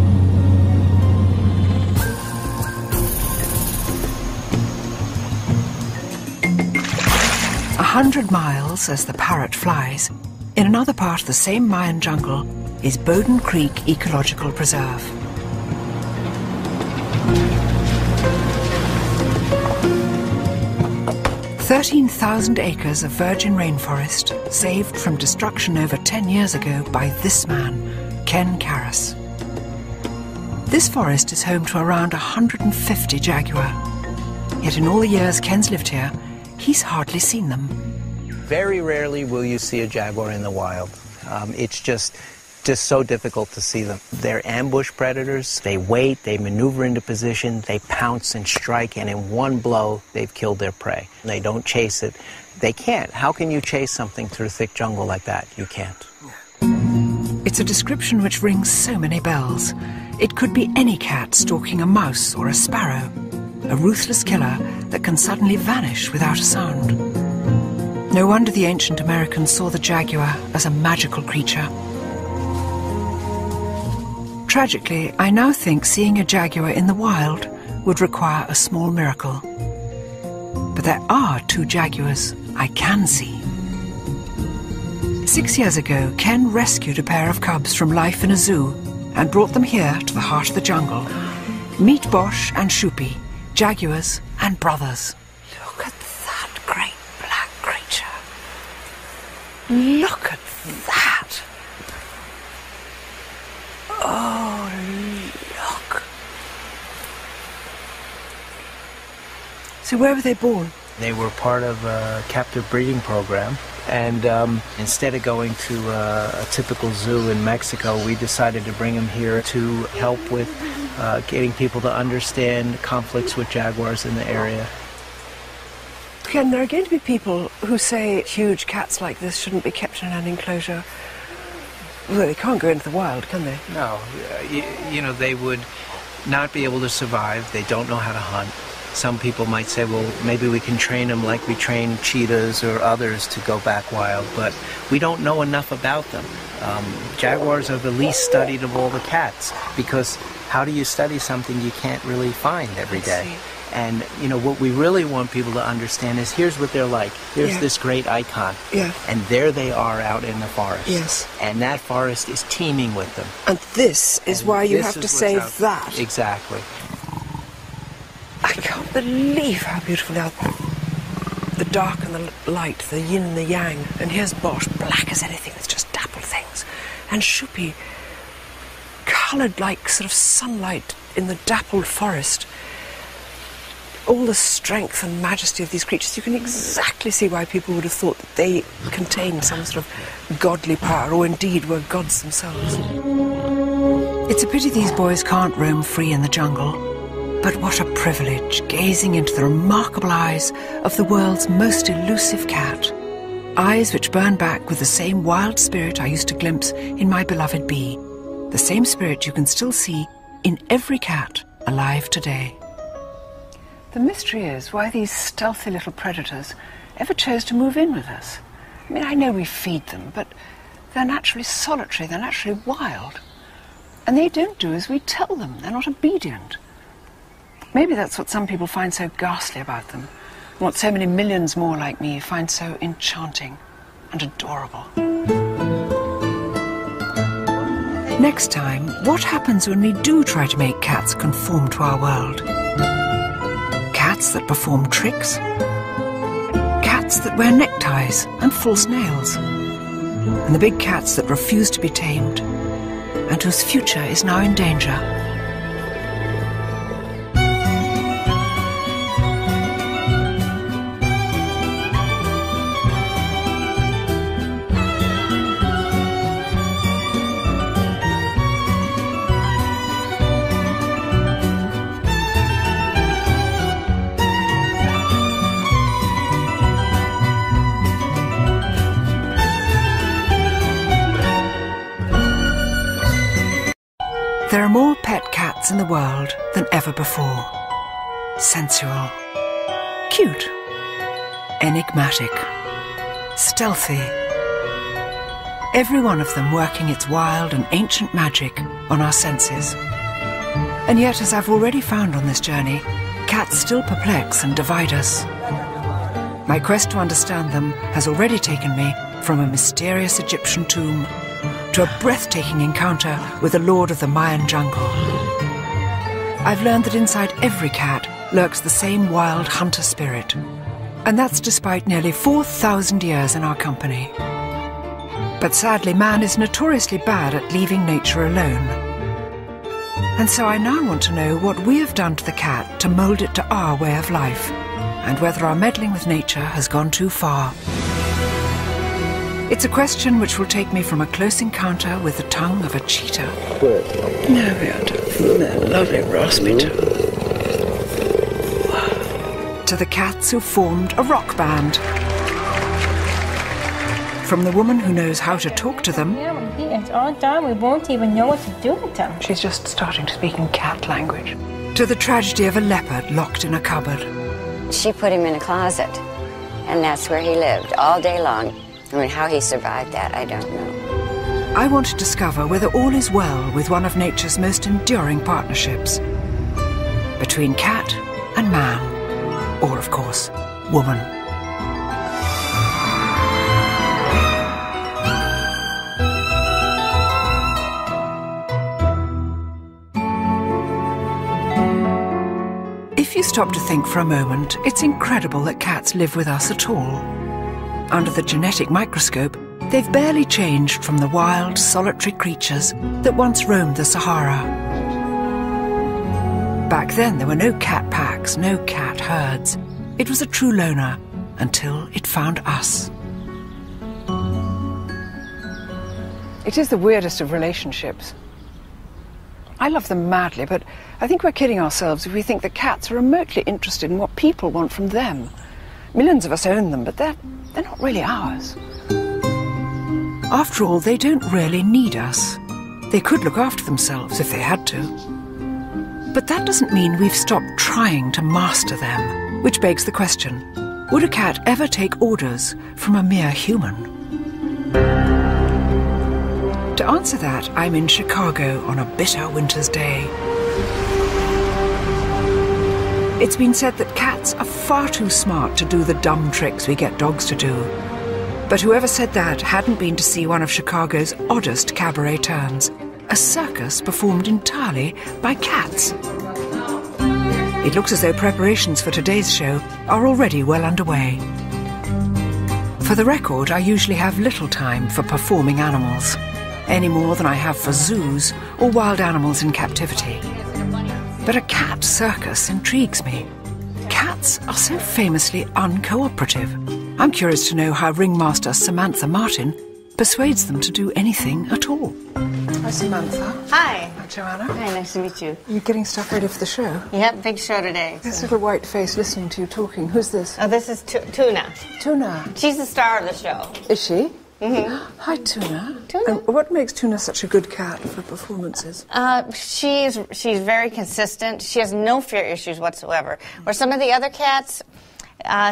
A 100 miles as the parrot flies, in another part of the same Mayan jungle, is Bowden Creek Ecological Preserve. "13,000 acres of virgin rainforest saved from destruction over 10 years ago by this man, Ken Karras. This forest is home to around 150 jaguar. Yet in all the years Ken's lived here, he's hardly seen them. Very rarely will you see a jaguar in the wild. It's just so difficult to see them. They're ambush predators. They wait, they maneuver into position, they pounce and strike, and in one blow, they've killed their prey. They don't chase it. They can't. How can you chase something through thick jungle like that? You can't. It's a description which rings so many bells. It could be any cat stalking a mouse or a sparrow, a ruthless killer that can suddenly vanish without a sound. No wonder the ancient Americans saw the jaguar as a magical creature. Tragically, I now think seeing a jaguar in the wild would require a small miracle. But there are 2 jaguars I can see. 6 years ago, Ken rescued a pair of cubs from life in a zoo and brought them here to the heart of the jungle. Meet Bosch and Shupi, jaguars and brothers. Look at that great black creature. Look at that. Oh, look. So where were they born? They were part of a captive breeding program, and instead of going to a typical zoo in Mexico, we decided to bring them here to help with getting people to understand conflicts with jaguars in the area. Ken, there are going to be people who say huge cats like this shouldn't be kept in an enclosure. Well, they can't go into the wild, can they? No. You know, they would not be able to survive. They don't know how to hunt. Some people might say, well, maybe we can train them like we train cheetahs or others to go back wild, but we don't know enough about them. Jaguars are the least studied of all the cats, because how do you study something you can't really find every day? And, you know, what we really want people to understand is here's what they're like. Here's this great icon. Yeah. And there they are out in the forest. Yes. And that forest is teeming with them. And this is why you have to save that. Exactly. I can't believe how beautiful they are. The dark and the light, the yin and the yang. And here's Bosch, black as anything, with just dappled things. And Shupi, coloured like sort of sunlight in the dappled forest. All the strength and majesty of these creatures, you can exactly see why people would have thought that they contained some sort of godly power, or indeed were gods themselves. It's a pity these boys can't roam free in the jungle. But what a privilege, gazing into the remarkable eyes of the world's most elusive cat. Eyes which burn back with the same wild spirit I used to glimpse in my beloved bee. The same spirit you can still see in every cat alive today. The mystery is why these stealthy little predators ever chose to move in with us. I mean, I know we feed them, but They're naturally solitary, they're naturally wild. And they don't do as we tell them, they're not obedient. Maybe that's what some people find so ghastly about them, and what so many millions more like me find so enchanting and adorable. Next time, what happens when we do try to make cats conform to our world? Cats that perform tricks? Cats that wear neckties and false nails? And the big cats that refuse to be tamed, and whose future is now in danger? There are more pet cats in the world than ever before. Sensual, cute, enigmatic, stealthy. Every one of them working its wild and ancient magic on our senses. And yet, as I've already found on this journey, cats still perplex and divide us. My quest to understand them has already taken me from a mysterious Egyptian tomb to a breathtaking encounter with the lord of the Mayan jungle. I've learned that inside every cat lurks the same wild hunter spirit, and that's despite nearly 4,000 years in our company. But sadly, man is notoriously bad at leaving nature alone. And so I now want to know what we have done to the cat to mould it to our way of life, and whether our meddling with nature has gone too far. It's a question which will take me from a close encounter with the tongue of a cheetah. There we are, that lovely raspy tone. To the cats who formed a rock band. From the woman who knows how to talk to them. Yeah, when he is all done, we won't even know what to do with them. She's just starting to speak in cat language. To the tragedy of a leopard locked in a cupboard. She put him in a closet, and that's where he lived all day long. I mean, how he survived that, I don't know. I want to discover whether all is well with one of nature's most enduring partnerships. Between cat and man. Or, of course, woman. If you stop to think for a moment, it's incredible that cats live with us at all. Under the genetic microscope, they've barely changed from the wild, solitary creatures that once roamed the Sahara. Back then, there were no cat packs, no cat herds. It was a true loner until it found us. It is the weirdest of relationships. I love them madly, but I think we're kidding ourselves if we think that cats are remotely interested in what people want from them. Millions of us own them, but they're not really ours. After all, they don't really need us. They could look after themselves if they had to. But that doesn't mean we've stopped trying to master them, which begs the question, would a cat ever take orders from a mere human? To answer that, I'm in Chicago on a bitter winter's day. It's been said that cats are far too smart to do the dumb tricks we get dogs to do. But whoever said that hadn't been to see one of Chicago's oddest cabaret turns, a circus performed entirely by cats. It looks as though preparations for today's show are already well underway. For the record, I usually have little time for performing animals, any more than I have for zoos or wild animals in captivity. But a cat circus intrigues me. Cats are so famously uncooperative. I'm curious to know how ringmaster Samantha Martin persuades them to do anything at all. Hi, Samantha. Hi. Hi, Joanna. Hi, nice to meet you. You're getting stuff ready for the show? Yep, big show today. This little white face listening to you talking. Who's this? Oh, this is Tuna. Tuna. She's the star of the show. Is she? Mm-hmm. Hi, Tuna. Tuna. And what makes Tuna such a good cat for performances? She's very consistent. She has no fear issues whatsoever. Where some of the other cats,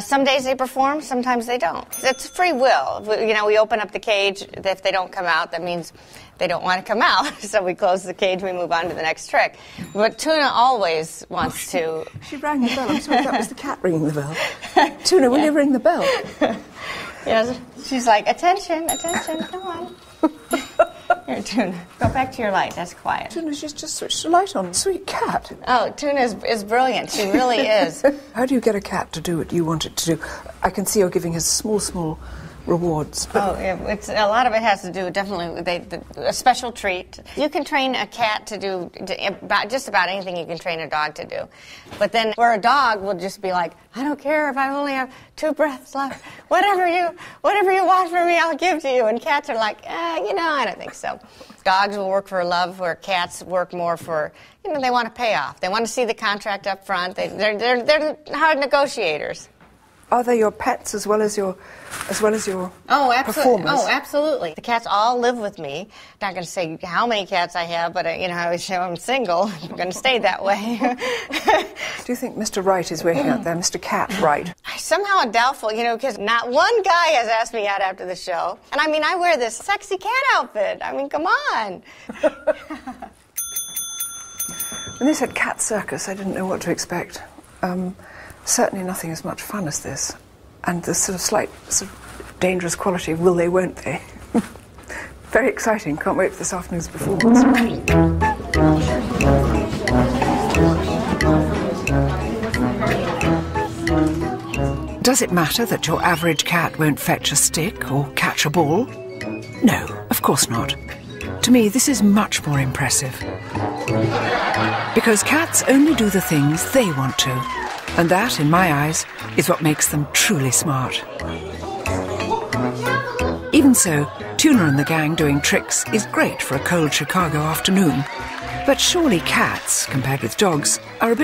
Some days they perform, sometimes they don't. It's free will. We open up the cage. If they don't come out, that means they don't want to come out. So we close the cage, we move on to the next trick. But Tuna always wants to... She rang the bell. I'm sorry, that was the cat ringing the bell. Tuna, will you ring the bell? Yes, she's like, attention, attention, come on. Here, Tuna, go back to your light. That's quiet. Tuna, she's just switched the light on. Sweet cat. Oh, Tuna is brilliant. She really is. How do you get a cat to do what you want it to do? I can see you're giving her small rewards. It's a lot of it has to do definitely with a special treat. You can train a cat to do just about anything you can train a dog to do. But then where a dog will just be like, I don't care if I only have 2 breaths left. Whatever you want from me, I'll give to you. And cats are like, I don't think so. Dogs will work for love, where cats work more for, they want a payoff. They want to see the contract up front. They're hard negotiators. Are they your pets as well as your performers? Oh, absolutely. The cats all live with me. Not going to say how many cats I have, but I always say I'm single. I'm going to stay that way. Do you think Mr. Wright is working out there, Mr. Cat Wright? Somehow doubtful, because not one guy has asked me out after the show. And I wear this sexy cat outfit. Come on. When they said cat circus, I didn't know what to expect. Certainly nothing as much fun as this. And the slight dangerous quality of will they, won't they. Very exciting. Can't wait for this afternoon's performance. Does it matter that your average cat won't fetch a stick or catch a ball? No, of course not. To me, this is much more impressive. Because cats only do the things they want to. And that, in my eyes, is what makes them truly smart. Even so, Tuna and the gang doing tricks is great for a cold Chicago afternoon. But surely cats, compared with dogs, are a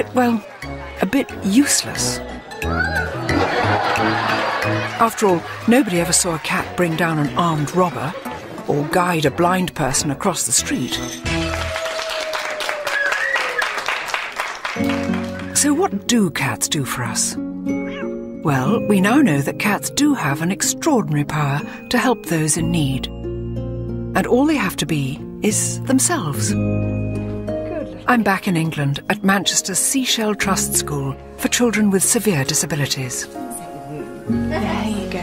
bit useless. After all, nobody ever saw a cat bring down an armed robber or guide a blind person across the street. So what do cats do for us? Well, we now know that cats do have an extraordinary power to help those in need. And all they have to be is themselves. I'm back in England at Manchester's Seashell Trust School for children with severe disabilities. There you go.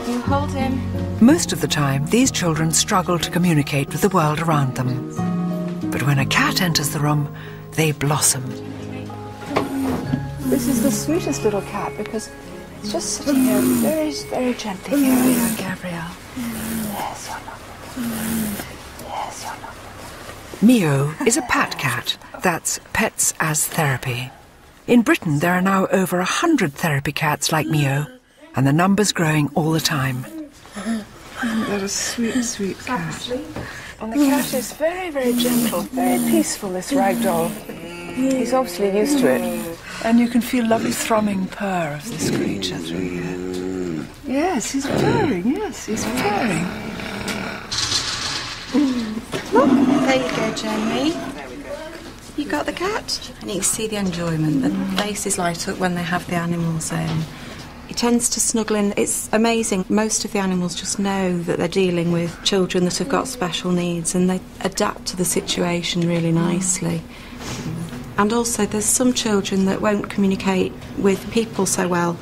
You hold him. Most of the time, these children struggle to communicate with the world around them. But when a cat enters the room, they blossom. This is the sweetest little cat because it's just sitting here very, very gently. Here we are, Gabrielle. Yes, you're lovely. Yes, you're lovely. Mio is a pat cat. That's Pets as Therapy. In Britain, there are now over 100 therapy cats like Mio, and the number's growing all the time. That is sweet, sweet cat. And the cat is very, very gentle, very peaceful, this ragdoll. He's obviously used to it. And you can feel lovely thrumming purr of this creature through here. Yes, he's purring, yes, he's purring. Look, there you go, Jenny. You got the cat? And you can see the enjoyment. The faces light up when they have the animals in. He tends to snuggle in. It's amazing. Most of the animals just know that they're dealing with children that have got special needs, and they adapt to the situation really nicely. And also there's some children that won't communicate with people so well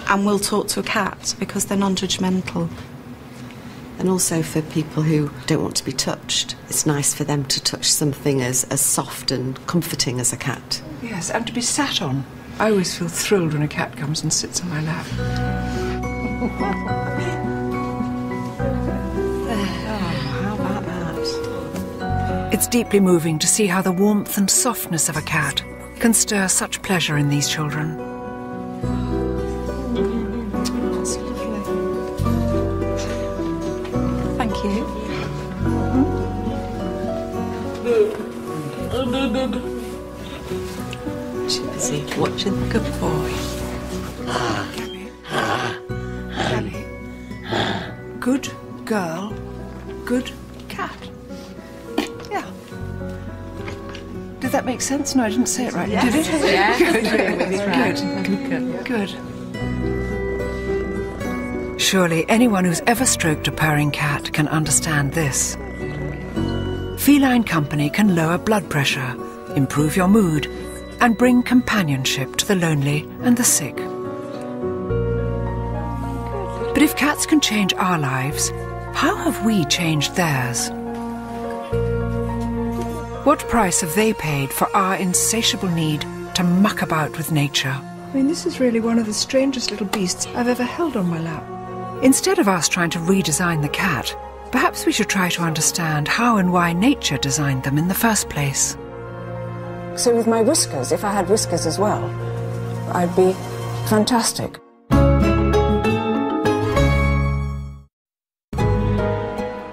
and will talk to a cat because they're non-judgmental. And also for people who don't want to be touched, it's nice for them to touch something as soft and comforting as a cat. Yes, and to be sat on. I always feel thrilled when a cat comes and sits on my lap. How about that? It's deeply moving to see how the warmth and softness of a cat can stir such pleasure in these children. That's lovely. Thank you. She's busy watching the good boy. Gabby. Good girl, good cat. Yeah. Did that make sense? No, I didn't say it right. Yes. Did it? Yeah. Good. Good. Good. Surely anyone who's ever stroked a purring cat can understand this. Feline company can lower blood pressure, improve your mood, and bring companionship to the lonely and the sick. But if cats can change our lives, how have we changed theirs? What price have they paid for our insatiable need to muck about with nature? I mean, this is really one of the strangest little beasts I've ever held on my lap. Instead of us trying to redesign the cat, perhaps we should try to understand how and why nature designed them in the first place. So with my whiskers, if I had whiskers as well, I'd be fantastic.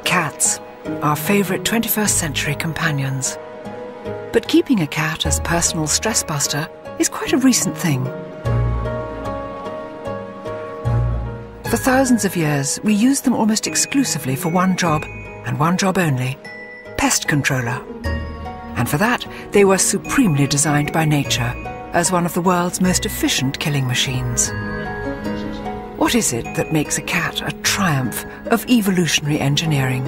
Cats, our favourite 21st century companions. But keeping a cat as personal stress buster is quite a recent thing. For thousands of years, we used them almost exclusively for one job, and one job only: pest controller. And for that, they were supremely designed by nature as one of the world's most efficient killing machines. What is it that makes a cat a triumph of evolutionary engineering?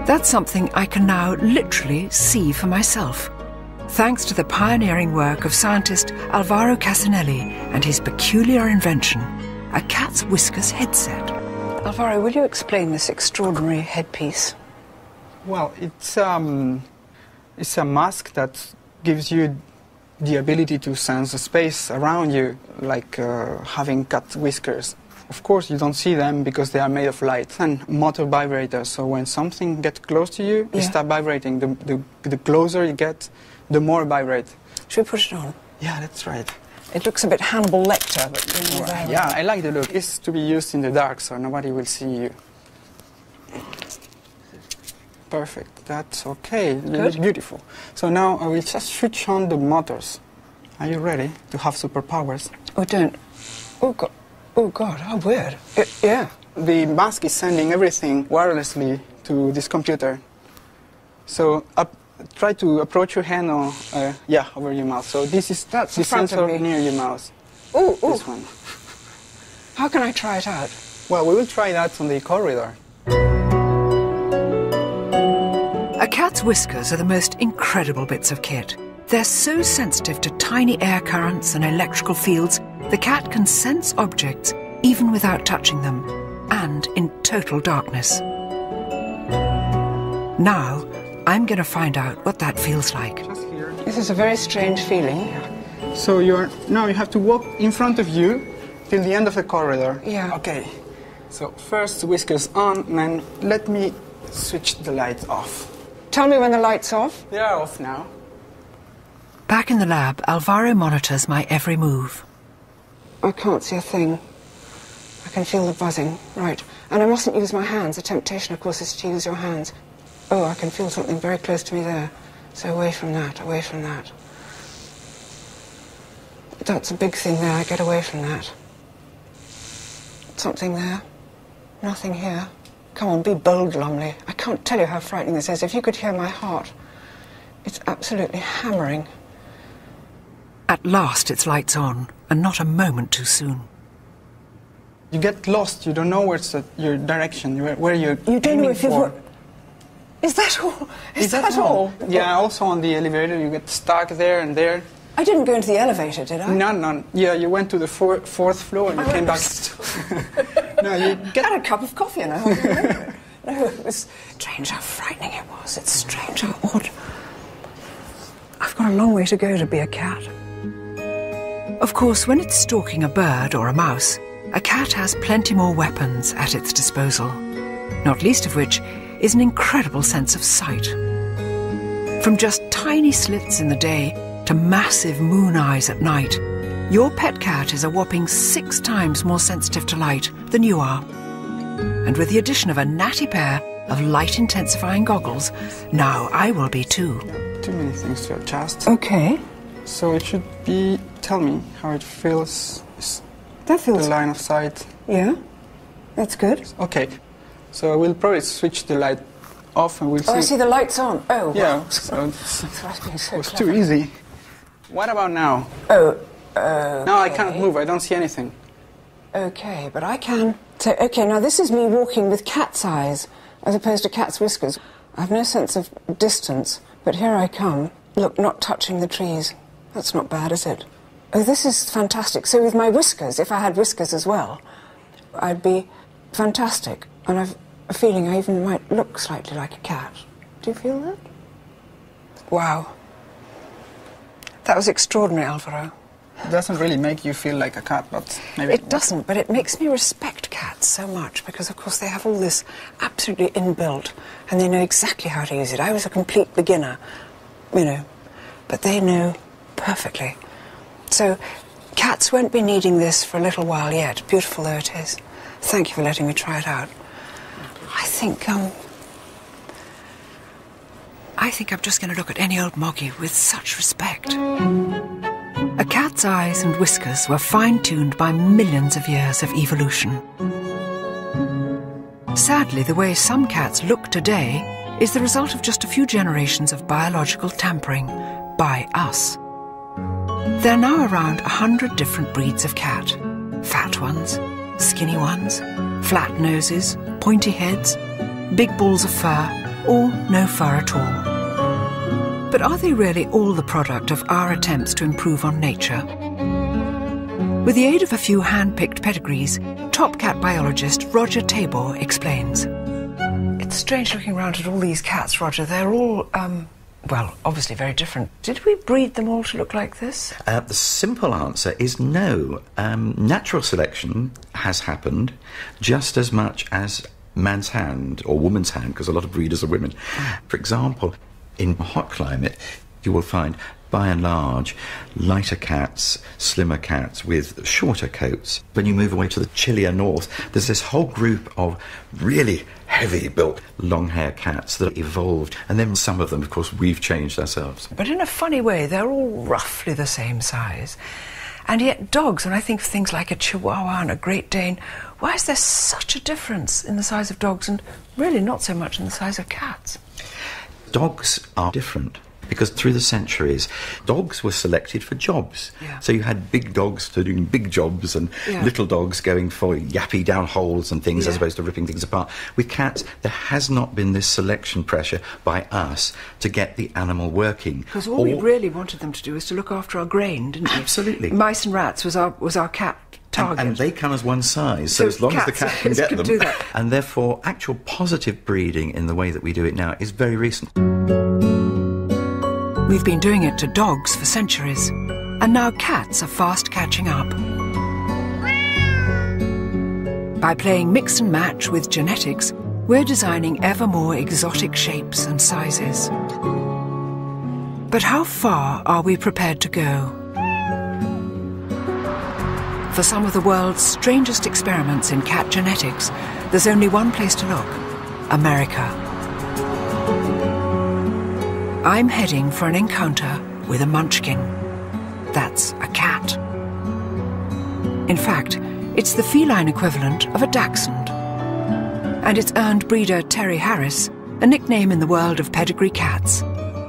That's something I can now literally see for myself, thanks to the pioneering work of scientist Alvaro Casanelli and his peculiar invention, a cat's whiskers headset. Alvaro, will you explain this extraordinary headpiece? Well, it's a mask that gives you the ability to sense the space around you, like having cat whiskers. Of course, you don't see them because they are made of light and motor vibrators. So when something gets close to you, you start vibrating. The closer you get, the more vibrate. Should we put it on? Yeah, that's right. It looks a bit Hannibal Lecter, but you know, yeah, I like the look. It's to be used in the dark, so nobody will see you. Perfect. That's okay. You look beautiful. So now I will just switch on the motors. Are you ready to have superpowers? Oh, don't. Oh, God. Oh, God, how weird. Yeah. The mask is sending everything wirelessly to this computer. So try to approach your hand or, over your mouth. So this is the sensor near your mouth. Oh, this one. How can I try it out? Well, we will try that on the corridor. A cat's whiskers are the most incredible bits of kit. They're so sensitive to tiny air currents and electrical fields, the cat can sense objects even without touching them, and in total darkness. Now, I'm going to find out what that feels like. This is a very strange feeling. So now you have to walk in front of you till the end of the corridor. Yeah. Okay. So first whiskers on, and then let me switch the light off. Tell me when the light's off. They are off now. Back in the lab, Alvaro monitors my every move. I can't see a thing. I can feel the buzzing. Right. And I mustn't use my hands. The temptation, of course, is to use your hands. Oh, I can feel something very close to me there. So away from that, away from that. That's a big thing there. Get away from that. Something there. Nothing here. Come on, be bold, Lumley. I can't tell you how frightening this is. If you could hear my heart. It's absolutely hammering. At last it's lights on, and not a moment too soon. You get lost. You don't know where's your direction, where you're You don't know if for. you've... Is that all? Is that all? Yeah, also on the elevator you get stuck there and there. I didn't go into the elevator, did I? No. Yeah, you went to the fourth floor and you came back. No, you had a cup of coffee and I hardly remember it. No, it was strange how frightening it was. It's strange how odd. I've got a long way to go to be a cat. Of course, when it's stalking a bird or a mouse, a cat has plenty more weapons at its disposal, not least of which is an incredible sense of sight. From just tiny slits in the day to massive moon eyes at night, your pet cat is a whopping 6 times more sensitive to light than you are. And with the addition of a natty pair of light-intensifying goggles, now I will be too. Too many things to adjust. Okay. So it should be... Tell me how it feels. That feels... The line of sight. Yeah. That's good. Okay. So I will probably switch the light off and we'll see... Oh, I see the light's on. Oh, yeah. Wow. So it was too easy. What about now? Oh, Now I cannot move. I don't see anything. okay, but I can. So, okay, now this is me walking with cat's eyes as opposed to cat's whiskers. I have no sense of distance, but here I come. Look, not touching the trees. That's not bad, is it? Oh, this is fantastic. So with my whiskers, if I had whiskers as well, I'd be fantastic. And I've a feeling I even might look slightly like a cat. Do you feel that? Wow. That was extraordinary, Alvaro. It doesn't really make you feel like a cat, but maybe... It doesn't, but it makes me respect cats so much because, of course, they have all this absolutely inbuilt and they know exactly how to use it. I was a complete beginner, you know, but they know perfectly. So cats won't be needing this for a little while yet, beautiful though it is. Thank you for letting me try it out. I think I'm just going to look at any old moggy with such respect. A cat's eyes and whiskers were fine-tuned by millions of years of evolution. Sadly, the way some cats look today is the result of just a few generations of biological tampering by us. There are now around 100 different breeds of cat. Fat ones, skinny ones, flat noses, pointy heads, big balls of fur, or no fur at all. But are they really all the product of our attempts to improve on nature? With the aid of a few hand-picked pedigrees, top cat biologist Roger Tabor explains. It's strange looking around at all these cats, Roger. They're all, well, obviously very different. Did we breed them all to look like this? The simple answer is no. Natural selection has happened just as much as man's hand, or woman's hand, because a lot of breeders are women. For example, in a hot climate, you will find, by and large, lighter cats, slimmer cats with shorter coats. When you move away to the chillier north, there's this whole group of really heavy-built, long-haired cats that evolved, and then some of them, of course, we've changed ourselves. But in a funny way, they're all roughly the same size. And yet dogs, when I think of things like a Chihuahua and a Great Dane, why is there such a difference in the size of dogs and really not so much in the size of cats? Dogs are different because through the centuries, dogs were selected for jobs. Yeah. So you had big dogs doing big jobs and little dogs going for yappy down holes and things as opposed to ripping things apart. With cats, there has not been this selection pressure by us to get the animal working. Because all we really wanted them to do was to look after our grain, didn't we? Absolutely. Mice and rats was our cat target. And they come as one size, so as long as the cat can get them. Do that. And therefore, actual positive breeding in the way that we do it now is very recent. We've been doing it to dogs for centuries, and now cats are fast catching up. By playing mix and match with genetics, we're designing ever more exotic shapes and sizes. But how far are we prepared to go? For some of the world's strangest experiments in cat genetics, there's only one place to look: America. I'm heading for an encounter with a munchkin. That's a cat. In fact, it's the feline equivalent of a dachshund. And it's earned breeder Terry Harris a nickname in the world of pedigree cats.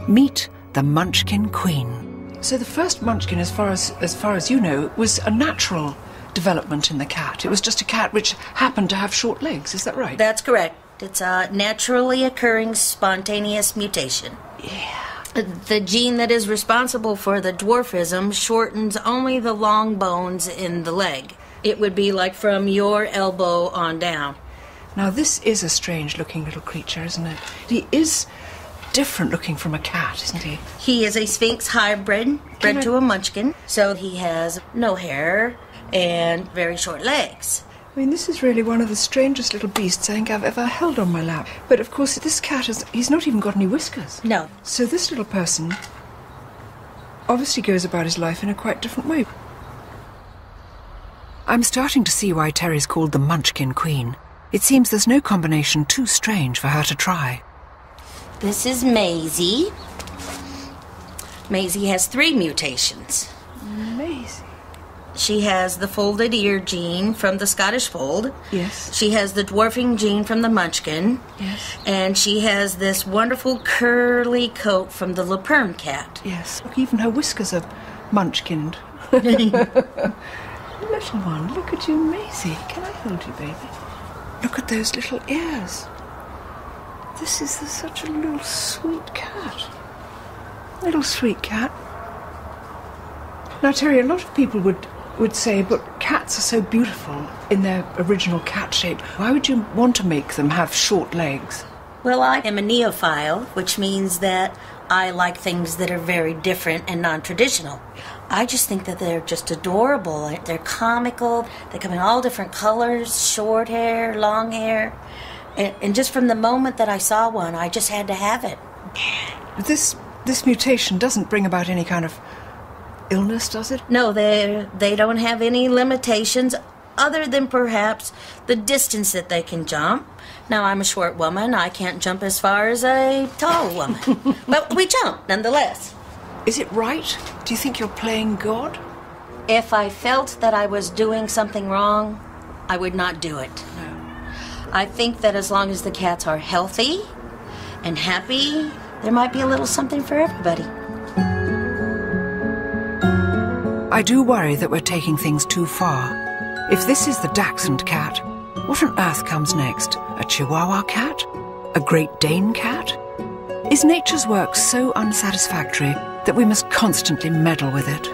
Meet the Munchkin Queen. So the first munchkin, as far as you know, was a natural development in the cat. It was just a cat which happened to have short legs, is that right? That's correct. It's a naturally occurring spontaneous mutation. Yeah. The gene that is responsible for the dwarfism shortens only the long bones in the leg. It would be like from your elbow on down. Now this is a strange looking little creature, isn't it? He is different looking from a cat, isn't he? He is a Sphinx hybrid, bred to a munchkin, so he has no hair and very short legs. I mean, this is really one of the strangest little beasts I think I've ever held on my lap. But of course, this cat he's not even got any whiskers. No. So this little person obviously goes about his life in a quite different way. I'm starting to see why Terry's called the Munchkin Queen. It seems there's no combination too strange for her to try. This is Maisie. Maisie has 3 mutations. Maisie? She has the folded ear gene from the Scottish Fold. Yes. She has the dwarfing gene from the Munchkin. Yes. And she has this wonderful curly coat from the La Perm cat. Yes. Look, even her whiskers are munchkined. Little one, look at you, Maisie. Can I hold you, baby? Look at those little ears. This is such a little sweet cat. Little sweet cat. Now, Terry, a lot of people would say, but cats are so beautiful in their original cat shape. Why would you want to make them have short legs? Well, I am a neophile, which means that I like things that are very different and non-traditional. I just think that they're just adorable. They're comical. They come in all different colors, short hair, long hair. And just from the moment that I saw one, I just had to have it. This mutation doesn't bring about any kind of illness, does it? No, they don't have any limitations other than perhaps the distance that they can jump. Now, I'm a short woman. I can't jump as far as a tall woman. But we jump, nonetheless. Is it right? Do you think you're playing God? If I felt that I was doing something wrong, I would not do it. No. I think that as long as the cats are healthy and happy, there might be a little something for everybody. I do worry that we're taking things too far. If this is the Dachshund cat, what on earth comes next? A Chihuahua cat? A Great Dane cat? Is nature's work so unsatisfactory that we must constantly meddle with it?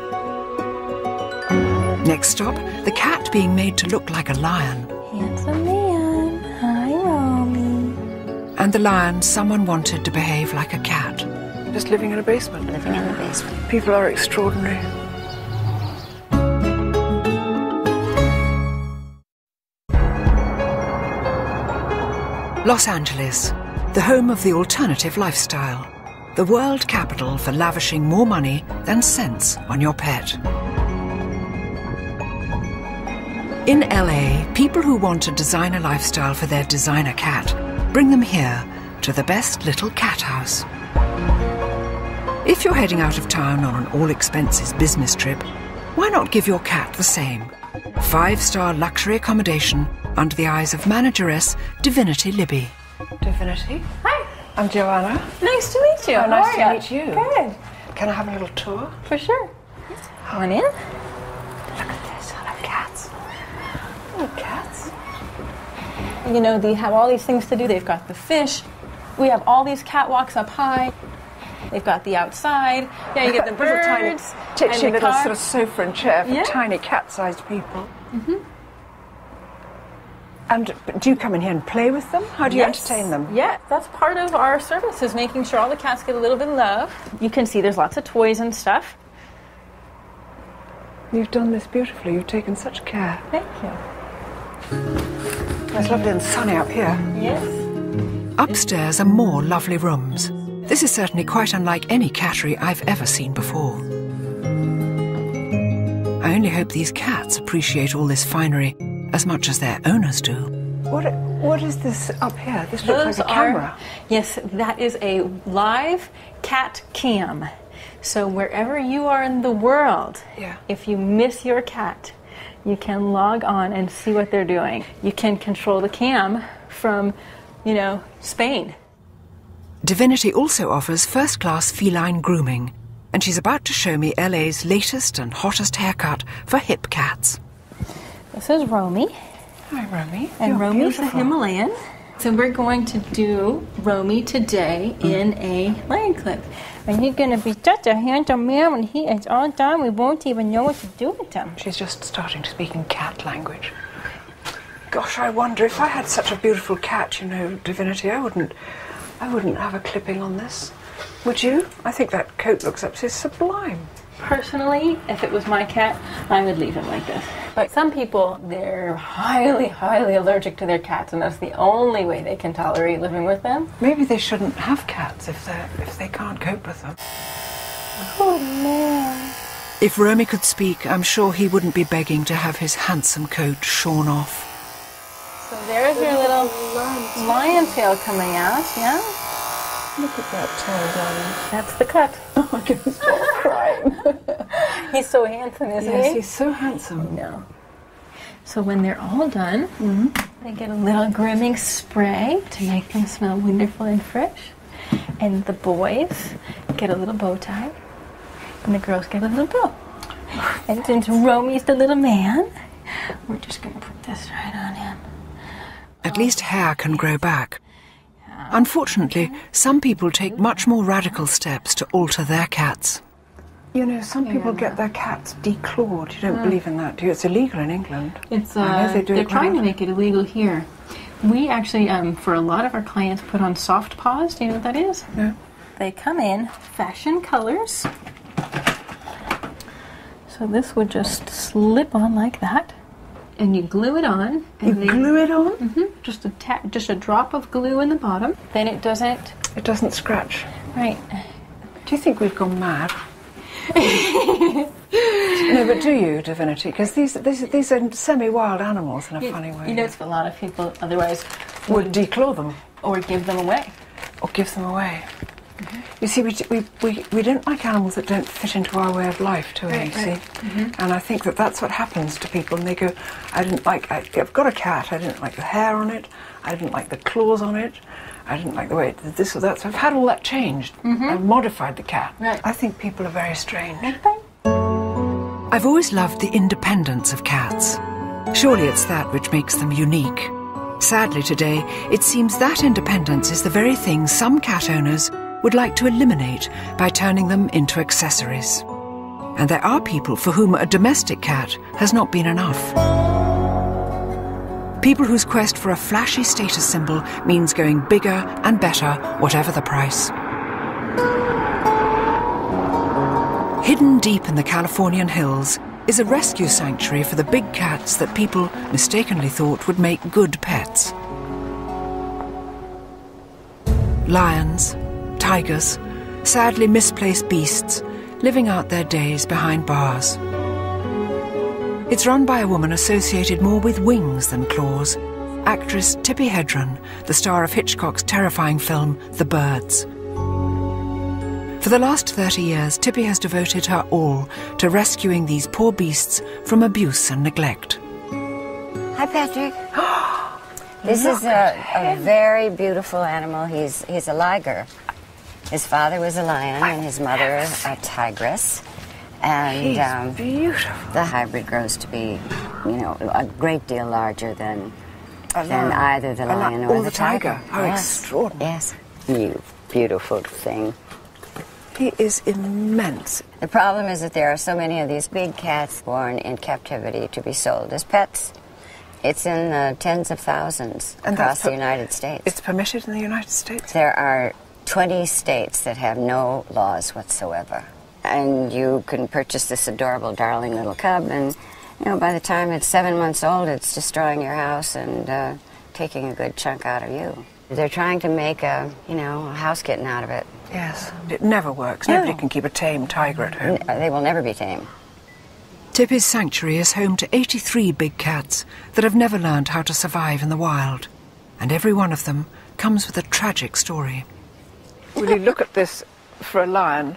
Next stop, the cat being made to look like a lion. Handsome man. Hi, Romy. And the lion someone wanted to behave like a cat. Just living in a basement. Living in a basement. People are extraordinary. Los Angeles, the home of the alternative lifestyle. The world capital for lavishing more money than sense on your pet. In LA, people who want a designer lifestyle for their designer cat bring them here to the best little cat house. If you're heading out of town on an all-expenses business trip, why not give your cat the same? 5-star luxury accommodation under the eyes of manageress Divinity Libby. Divinity? Hi. I'm Joanna. Nice to meet you. Oh, How nice are to you? meet you. Good. Can I have a little tour? For sure. Come on in. Look at this. I love cats. Oh, cats. You know, they have all these things to do. They've got the fish. We have all these catwalks up high. They've got the outside. Yeah, you get the birds. Tiny, and titchy the little car. sort of sofa and chair for Yeah. tiny cat-sized people. Mm-hmm. And do you come in here and play with them? How do you Yes. entertain them? Yeah, that's part of our service, is making sure all the cats get a little bit of love. You can see there's lots of toys and stuff. You've done this beautifully. You've taken such care. Thank you. It's lovely and sunny up here. Yes. Upstairs are more lovely rooms. This is certainly quite unlike any cattery I've ever seen before. I only hope these cats appreciate all this finery as much as their owners do. What is this up here? This looks Those like a camera. Yes, that is a live cat cam. So wherever you are in the world, if you miss your cat, you can log on and see what they're doing. You can control the cam from, Spain. Divinity also offers first-class feline grooming, and she's about to show me LA's latest and hottest haircut for hip cats. This is Romy. Hi, Romy. And You're Romy's a beautiful. Himalayan. So we're going to do Romy today in a lion clip. And he's going to be such a handsome man when he is all done. We won't even know what to do with him. She's just starting to speak in cat language. Gosh, I wonder if I had such a beautiful cat, Divinity, I wouldn't have a clipping on this. Would you? I think that coat looks absolutely sublime. Personally, if it was my cat, I would leave him like this. But some people, they're highly, highly allergic to their cats, and that's the only way they can tolerate living with them. Maybe they shouldn't have cats if they can't cope with them. Oh, man. If Romy could speak, I'm sure he wouldn't be begging to have his handsome coat shorn off. So there's your little lion tail coming out, yeah? Look at that tail, darling. That's the cut. Oh my goodness, stop crying. He's so handsome, isn't he? Yes, he's so handsome. No. So when they're all done, they get a little grooming spray to make them smell wonderful and fresh. And the boys get a little bow tie, and the girls get a little bow. And since Romy's the little man, we're just going to put this right on him. At least hair can grow back. Unfortunately, some people take much more radical steps to alter their cats. You know, some people get their cats declawed. You don't believe in that, do you? It's illegal in England. It's I know they do they're it trying to now. make it illegal here. We actually, for a lot of our clients, put on soft paws. Do you know what that is? No. They come in fashion colors. So this would just slip on like that, and you glue it on. You glue it on? Mm-hmm. Just a drop of glue in the bottom. Then it doesn't. It doesn't scratch. Right. Do you think we've gone mad? No, but do you, Divinity? Because these are semi-wild animals in a funny way. You know, it's a lot of people otherwise would declaw them or give them away. Or give them away. You see, we don't like animals that don't fit into our way of life, do we? Right, See? right. Mhm. And I think that's what happens to people, and they go, I've got a cat, I didn't like the hair on it, I didn't like the claws on it, I didn't like the way it did this or that, so I've had all that changed. I've modified the cat. Right. I think people are very strange. I've always loved the independence of cats. Surely it's that which makes them unique. Sadly today, it seems that independence is the very thing some cat owners would like to eliminate by turning them into accessories. And there are people for whom a domestic cat has not been enough. People whose quest for a flashy status symbol means going bigger and better, whatever the price. Hidden deep in the Californian hills is a rescue sanctuary for the big cats that people mistakenly thought would make good pets. Lions, tigers, sadly misplaced beasts living out their days behind bars. It's run by a woman associated more with wings than claws, actress Tippi Hedren, the star of Hitchcock's terrifying film The Birds. For the last 30 years, Tippi has devoted her all to rescuing these poor beasts from abuse and neglect. Hi, Patrick. This is a very beautiful animal. He's a liger. His father was a lion and his mother a tigress. And beautiful. The hybrid grows to be, a great deal larger than either the lion or the tiger. How extraordinary. Yes. You beautiful thing. He is immense. The problem is that there are so many of these big cats born in captivity to be sold as pets. It's in the tens of thousands across the United States. It's permitted in the United States? There are 20 states that have no laws whatsoever. And you can purchase this adorable, darling little cub, and, by the time it's 7 months old, it's destroying your house and taking a good chunk out of you. They're trying to make a house kitten out of it. Yes, it never works. No. Nobody can keep a tame tiger at home. They will never be tame. Tippi's sanctuary is home to 83 big cats that have never learned how to survive in the wild. And every one of them comes with a tragic story. Will you look at this for a lion?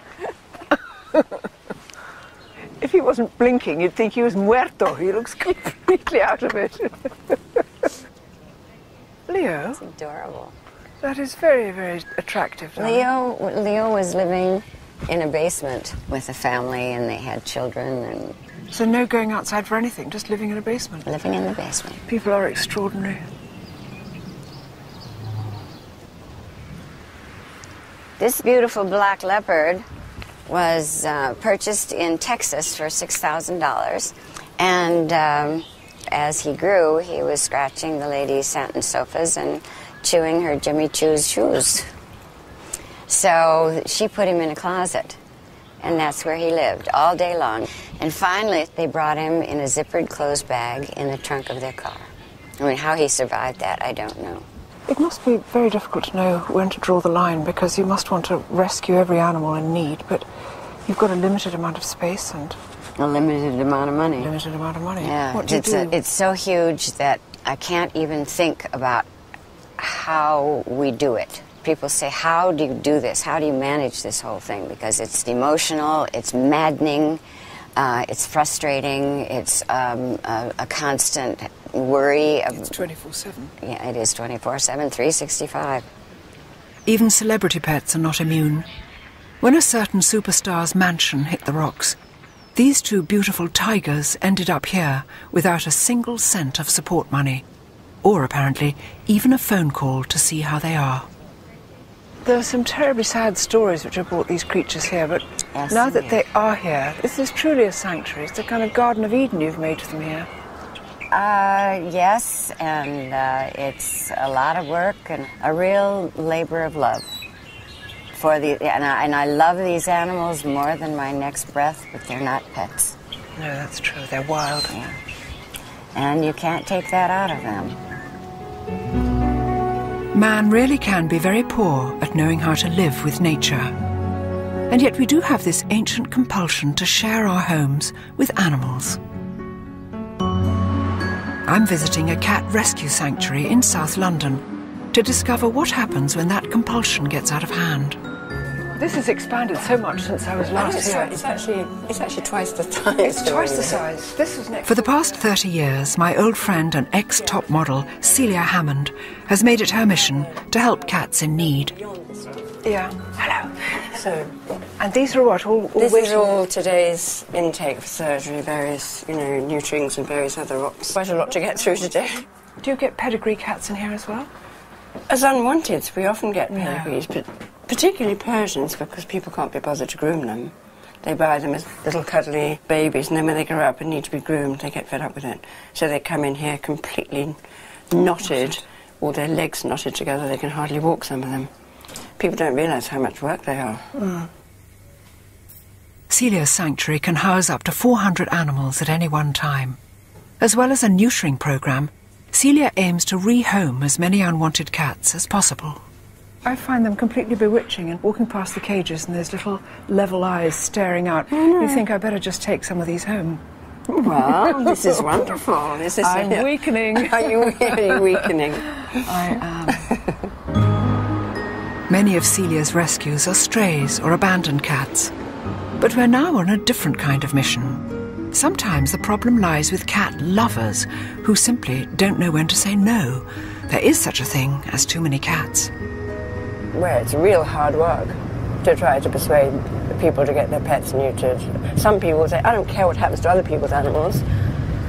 If he wasn't blinking, you'd think he was muerto. He looks completely out of it. Leo? It's adorable. That is very, very attractive. Leo was living in a basement with a family, and they had children. And so no going outside for anything, just living in a basement? Living in the basement. People are extraordinary. This beautiful black leopard was purchased in Texas for $6,000. And as he grew, he was scratching the ladies' satin sofas and chewing her Jimmy Choo's shoes. So she put him in a closet, and that's where he lived all day long. And finally, they brought him in a zippered clothes bag in the trunk of their car. I mean, how he survived that, I don't know. It must be very difficult to know when to draw the line, because you must want to rescue every animal in need, but you've got a limited amount of space and a limited amount of money. Limited amount of money. Yeah, What do you do? It's so huge that I can't even think about how we do it. People say, how do you do this? How do you manage this whole thing? Because it's emotional, it's maddening, it's frustrating, it's a constant worry. It's 24/7. Yeah, it is 24/7, 365. Even celebrity pets are not immune. When a certain superstar's mansion hit the rocks, These two beautiful tigers ended up here without a single cent of support money, or apparently even a phone call to see how they are. There are some terribly sad stories which have brought these creatures here, but Yes, now that indeed. they are here, this is truly a sanctuary. It's a kind of Garden of Eden you've made for them here. Yes, and it's a lot of work and a real labor of love. And I love these animals more than my next breath, but they're not pets. No, that's true. They're wild. Yeah. And you can't take that out of them. Man really can be very poor at knowing how to live with nature. And yet we do have this ancient compulsion to share our homes with animals. I'm visiting a cat rescue sanctuary in South London to discover what happens when that compulsion gets out of hand. This has expanded so much since I was last here. It's actually twice the size. It's twice the size. This was next. For the past 30 years, my old friend and ex-top model, Celia Hammond, has made it her mission to help cats in need. Yeah. Hello. So, and these are what? All This is waiting- all today's intake for surgery, various, nutrients and various other rocks. Quite a lot to get through today. Do you get pedigree cats in here as well? As unwanted, we often get pedigrees, but particularly Persians, because people can't be bothered to groom them. They buy them as little cuddly babies, and then when they grow up and need to be groomed, they get fed up with it. So they come in here completely knotted, all their legs knotted together. They can hardly walk, some of them. People don't realise how much work they are. Celia's sanctuary can house up to 400 animals at any one time. As well as a neutering program, Celia aims to rehome as many unwanted cats as possible. I find them completely bewitching, and walking past the cages and those little level eyes staring out, you think I better just take some of these home. Well, this is wonderful. I'm weakening. Are you weakening? I am. Many of Celia's rescues are strays or abandoned cats. But we're now on a different kind of mission. Sometimes the problem lies with cat lovers who simply don't know when to say no. There is such a thing as too many cats. Well, it's real hard work to try to persuade people to get their pets neutered. Some people say, I don't care what happens to other people's animals.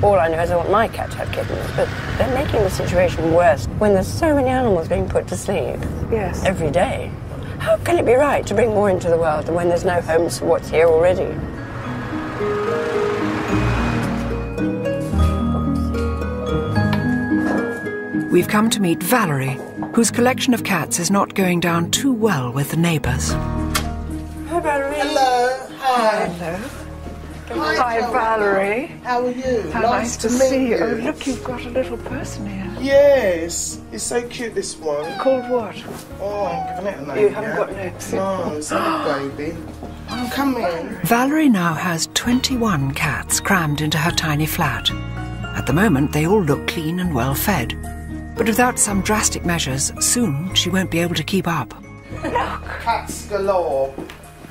All I know is I want my cat to have kittens. But they're making the situation worse when there's so many animals being put to sleep every day. How can it be right to bring more into the world when there's no homes for what's here already? We've come to meet Valerie, whose collection of cats is not going down too well with the neighbours. Hi, Valerie. Hello. Hi. Hello. Hi, Valerie. How are you? How nice to see you. Oh, look, you've got a little person here. Yes. It's so cute, this one. Called what? Oh, I'm giving it a name. You haven't got names. No, it's a baby. Oh, come in. Valerie now has 21 cats crammed into her tiny flat. At the moment, they all look clean and well fed. But without some drastic measures, soon she won't be able to keep up. Look. Cats galore.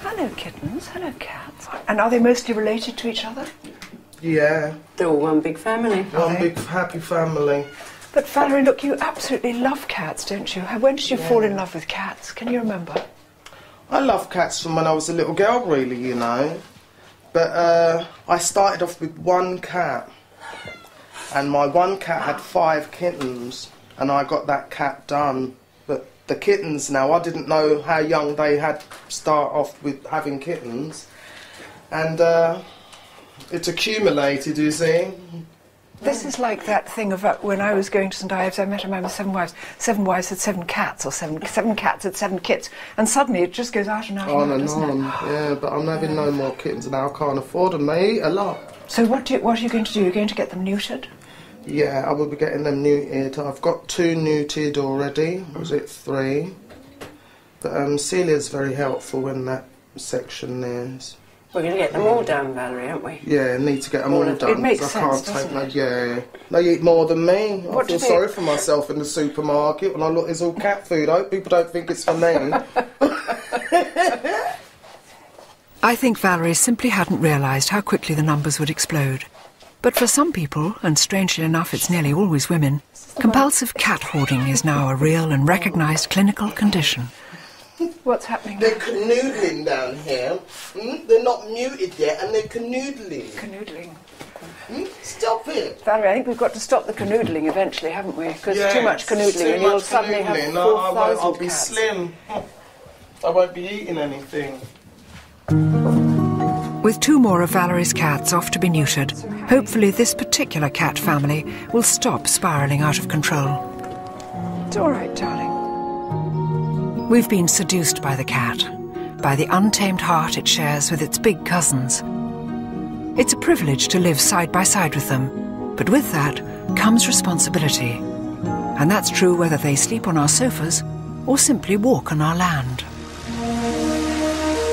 Hello, kittens. Hello, cats. And are they mostly related to each other? Yeah. They're all one big family. One big happy family. But Valerie, look, you absolutely love cats, don't you? When did you fall in love with cats? Can you remember? I love cats from when I was a little girl, really, But I started off with one cat. And my one cat had 5 kittens, and I got that cat done. But the kittens now, I didn't know how young they had start off with having kittens. And it's accumulated, you see. This is like that thing of when I was going to St Ives, I met a man with 7 wives. 7 wives had 7 cats, or seven cats had 7 kits. And suddenly it just goes out and out On and out, and doesn't on, it? yeah, but I'm having no more kittens now. I can't afford them. They eat a lot. So what are you going to do? You're going to get them neutered? Yeah, I will be getting them neutered. I've got 2 neutered already. Was it 3? But Celia's very helpful in that section there. We're going to get them all done, Valerie, aren't we? Yeah, need to get them all done. It makes I sense, can't take doesn't Yeah, they eat more than me. What I feel do they- sorry for myself in the supermarket when I look. It's all cat food. I hope people don't think it's for me. I think Valerie simply hadn't realised how quickly the numbers would explode. But for some people, and strangely enough it's nearly always women, compulsive cat hoarding is now a real and recognised clinical condition. What's happening? They're canoodling down here. They're not muted yet, and they're canoodling. Canoodling. Stop it. Valerie, I think we've got to stop the canoodling eventually, haven't we? Because Yes, too much canoodling and you'll suddenly have 4,000 I'll be cats. slim. I won't be eating anything. With 2 more of Valerie's cats off to be neutered, hopefully this particular cat family will stop spiralling out of control. It's all right, darling. We've been seduced by the cat, by the untamed heart it shares with its big cousins. It's a privilege to live side by side with them, but with that comes responsibility. And that's true whether they sleep on our sofas or simply walk on our land.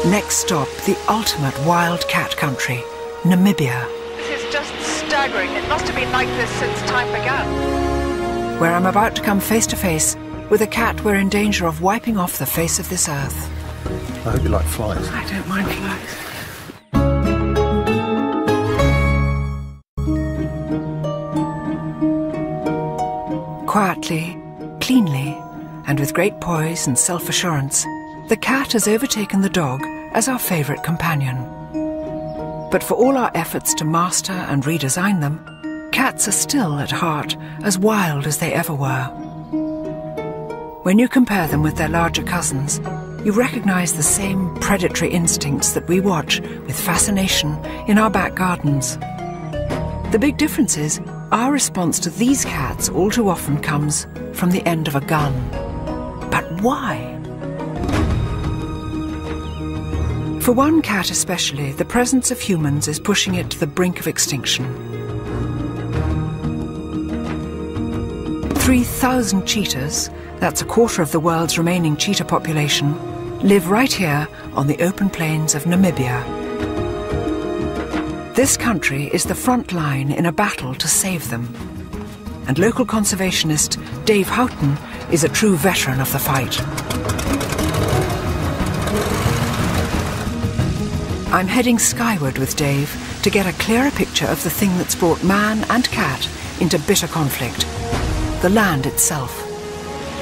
Next stop, the ultimate wild cat country, Namibia, This is just staggering. It must have been like this since time began. where I'm about to come face to face with a cat we're in danger of wiping off the face of this earth. I hope you like flies. I don't mind flies. Quietly, cleanly, and with great poise and self-assurance, the cat has overtaken the dog as our favourite companion. But for all our efforts to master and redesign them, cats are still at heart as wild as they ever were. When you compare them with their larger cousins, you recognise the same predatory instincts that we watch with fascination in our back gardens. The big difference is our response to these cats all too often comes from the end of a gun. But why? For one cat especially, the presence of humans is pushing it to the brink of extinction. 3,000 cheetahs, that's a quarter of the world's remaining cheetah population, live right here on the open plains of Namibia. This country is the front line in a battle to save them. And local conservationist Dave Houghton is a true veteran of the fight. I'm heading skyward with Dave to get a clearer picture of the thing that's brought man and cat into bitter conflict, the land itself.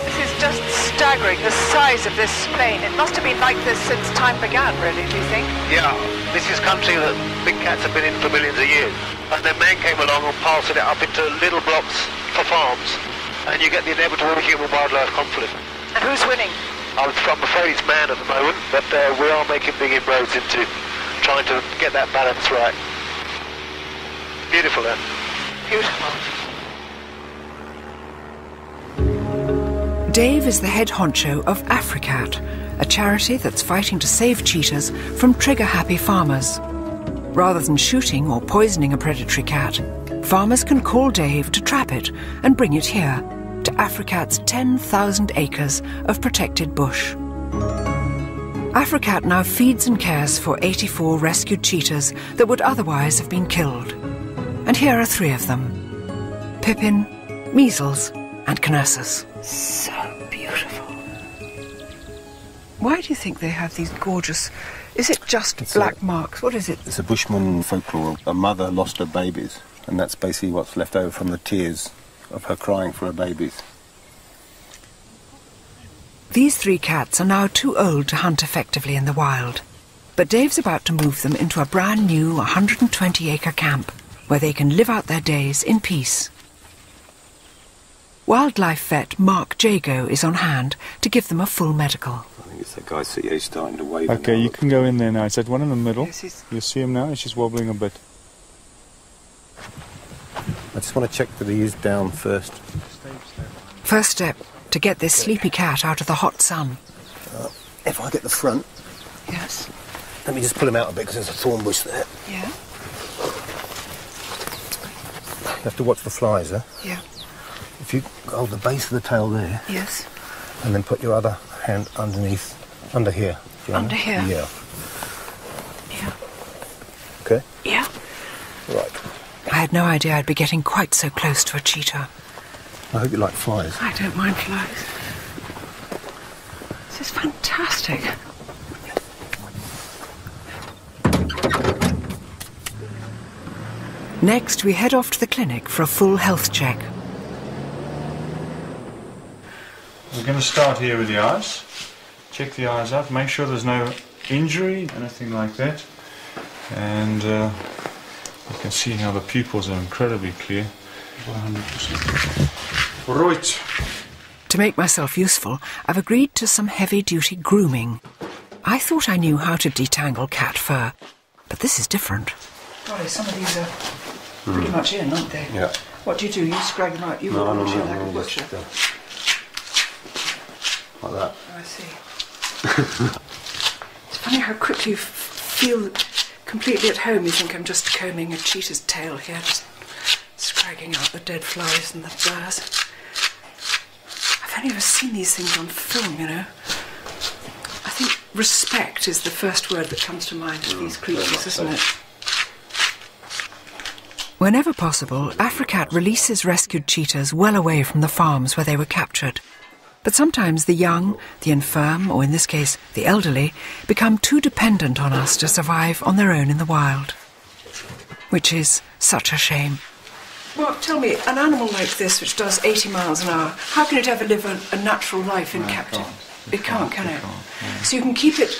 This is just staggering, the size of this plain. It must have been like this since time began, really, do you think? Yeah, this is country that big cats have been in for millions of years. And then man came along and parceled it up into little blocks for farms. And you get the inevitable human-wildlife conflict. And who's winning? I'm afraid it's man at the moment, but we are making big inroads into trying to get that balance right. Beautiful, eh? Beautiful. Dave is the head honcho of Africat, a charity that's fighting to save cheetahs from trigger-happy farmers. Rather than shooting or poisoning a predatory cat, farmers can call Dave to trap it and bring it here, to Africat's 10,000 acres of protected bush. Africat now feeds and cares for 84 rescued cheetahs that would otherwise have been killed. And here are 3 of them: Pippin, Measles, and Knessus. So beautiful. Why do you think they have these gorgeous... Is it just black marks? What is it? It's a Bushman folklore. A mother lost her babies, and that's basically what's left over from the tears of her crying for her babies. These 3 cats are now too old to hunt effectively in the wild, but Dave's about to move them into a brand new 120-acre camp where they can live out their days in peace. Wildlife vet Mark Jago is on hand to give them a full medical. I think it's that guy CA starting to wave. Okay, you can go in there now. I said one in the middle. Yes, you see him now? He's just wobbling a bit. I just want to check that he is down first. First step, to get this sleepy cat out of the hot sun. If I get the front... Yes. Let me just pull him out a bit because there's a thorn bush there. Yeah. You have to watch the flies, huh? Yeah. If you hold the base of the tail there... Yes. And then put your other hand underneath, under here. Fiona. Under here? Yeah. Yeah. Okay? Yeah. Right. I had no idea I'd be getting quite so close to a cheetah. I hope you like flies. I don't mind flies. This is fantastic. Next, we head off to the clinic for a full health check. We're going to start here with the eyes. check the eyes out, make sure there's no injury, anything like that. And you can see how the pupils are incredibly clear. 100%. Right. To make myself useful, I've agreed to some heavy-duty grooming. I thought I knew how to detangle cat fur, but this is different. Golly, some of these are pretty much in, aren't they? Yeah. What do? You scrag them out? You No, walk no, like no, a butcher. Like that. Oh, I see. It's funny how quickly you feel completely at home. You think I'm just combing a cheetah's tail here, just scragging out the dead flies and the burrs. I've only ever seen these things on film, you know. I think respect is the first word that comes to mind for these creatures, isn't it? Whenever possible, Africat releases rescued cheetahs well away from the farms where they were captured. But sometimes the young, the infirm, or in this case, the elderly, become too dependent on us to survive on their own in the wild. Which is such a shame. Well, tell me, an animal like this, which does 80 miles an hour, how can it ever live a natural life in captivity? It can't, can it? So you can keep it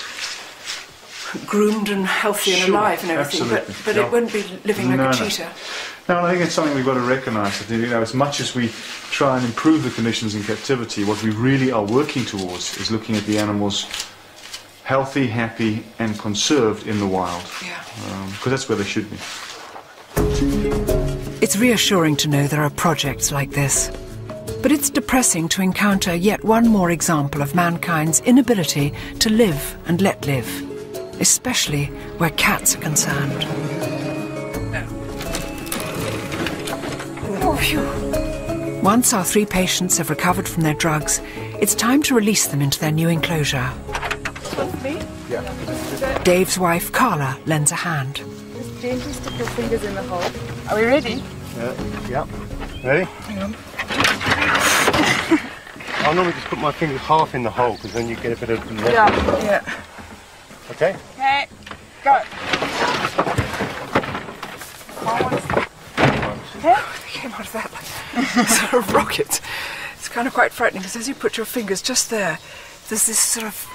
groomed and healthy and alive and everything, but it wouldn't be living like a cheetah. No, I think it's something we've got to recognise. That, you know, as much as we try and improve the conditions in captivity, what we really are working towards is looking at the animals healthy, happy, and conserved in the wild. Yeah. Because that's where they should be. It's reassuring to know there are projects like this. But it's depressing to encounter yet one more example of mankind's inability to live and let live, especially where cats are concerned. Oh, phew. Once our 3 patients have recovered from their drugs, it's time to release them into their new enclosure. Me? Yeah. Dave's wife, Carla, lends a hand. Just gently stick your fingers in the hole. Are we ready? Yeah. Ready? Hang on. I normally just put my fingers half in the hole because then you get a bit of... Yeah. Okay? Okay, go. They came out of that like sort of rocket. It's kind of quite frightening because as you put your fingers just there, there's this sort of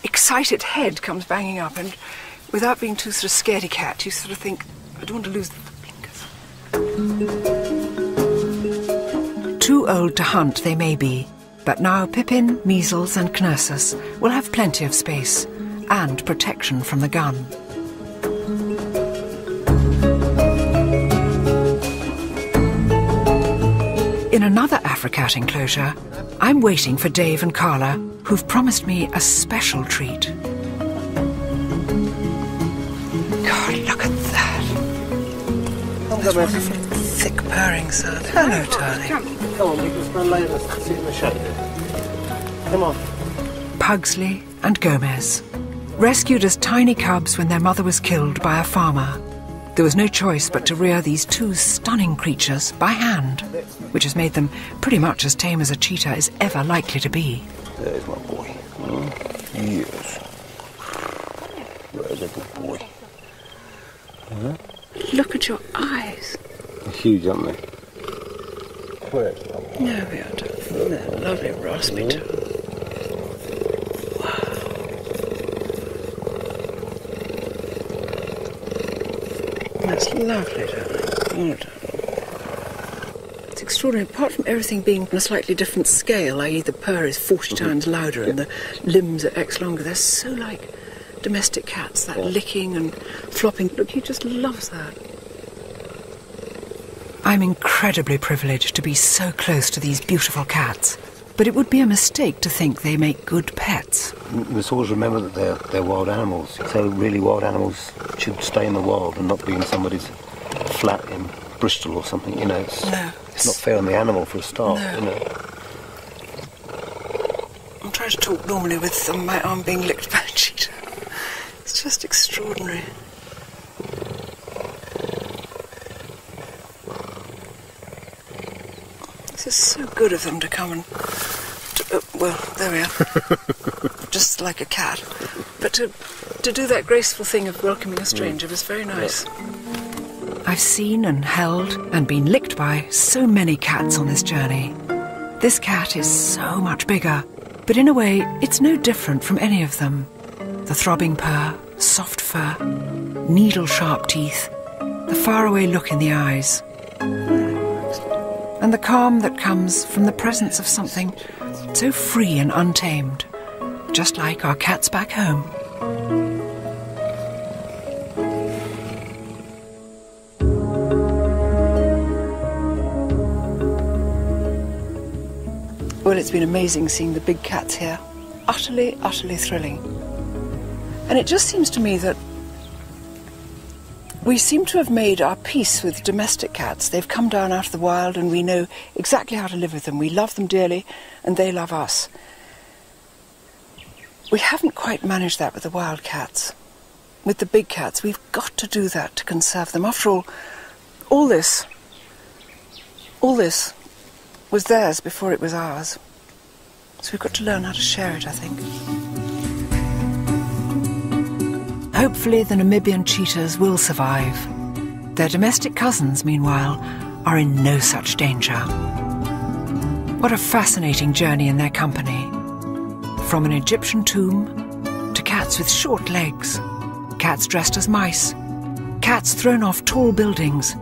excited head comes banging up, and without being too sort of scaredy cat, you sort of think, I don't want to lose the fingers. Too old to hunt they may be, but now Pippin, Measles and Knursus will have plenty of space and protection from the gun. In another Africat enclosure, I'm waiting for Dave and Carla, who've promised me a special treat. God, look at that. That's wonderful thick purring sound. Hello, darling. Come on, you can spend later, sit in the shade. Come on. Pugsley and Gomez, rescued as tiny cubs when their mother was killed by a farmer. There was no choice but to rear these 2 stunning creatures by hand, which has made them pretty much as tame as a cheetah is ever likely to be. There's my boy. Yes. There's a good boy. Huh? Look at your eyes. They're huge, aren't they? Where's my boy? No, we are that lovely raspy tone. That's lovely, darling. It's extraordinary. Apart from everything being on a slightly different scale, i.e. the purr is 40 times louder and the limbs are X longer, they're so like domestic cats, that licking and flopping. Look, he just loves that. I'm incredibly privileged to be so close to these beautiful cats, but it would be a mistake to think they make good pets. We must always remember that they're wild animals. So really wild animals should stay in the wild and not be in somebody's flat in Bristol or something, you know. It's not fair on the animal for a start, you know. I'm trying to talk normally with my arm being licked by a cheetah. It's just extraordinary. This is so good of them to come and... well, there we are. Just like a cat. But to do that graceful thing of welcoming a stranger was very nice. I've seen and held and been licked by so many cats on this journey. This cat is so much bigger, But in a way, it's no different from any of them. The throbbing purr, soft fur, needle-sharp teeth, the faraway look in the eyes, and the calm that comes from the presence of something so free and untamed, just like our cats back home. Well, it's been amazing seeing the big cats here. Utterly, utterly thrilling. And it just seems to me that we seem to have made our peace with domestic cats. They've come down out of the wild and we know exactly how to live with them. We love them dearly and they love us. We haven't quite managed that with the wild cats. With the big cats, we've got to do that to conserve them. After all this was theirs before it was ours. So we've got to learn how to share it, I think. Hopefully the Namibian cheetahs will survive. Their domestic cousins, meanwhile, are in no such danger. What a fascinating journey in their company. From an Egyptian tomb to cats with short legs, cats dressed as mice, cats thrown off tall buildings,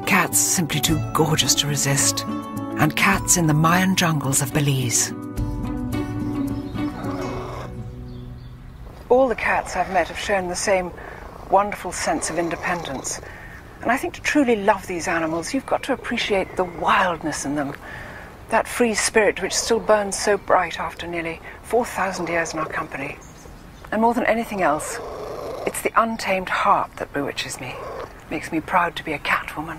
cats simply too gorgeous to resist, and cats in the Mayan jungles of Belize. All the cats I've met have shown the same wonderful sense of independence. And I think to truly love these animals, you've got to appreciate the wildness in them. That free spirit which still burns so bright after nearly 4,000 years in our company. And more than anything else, it's the untamed heart that bewitches me. Makes me proud to be a cat woman.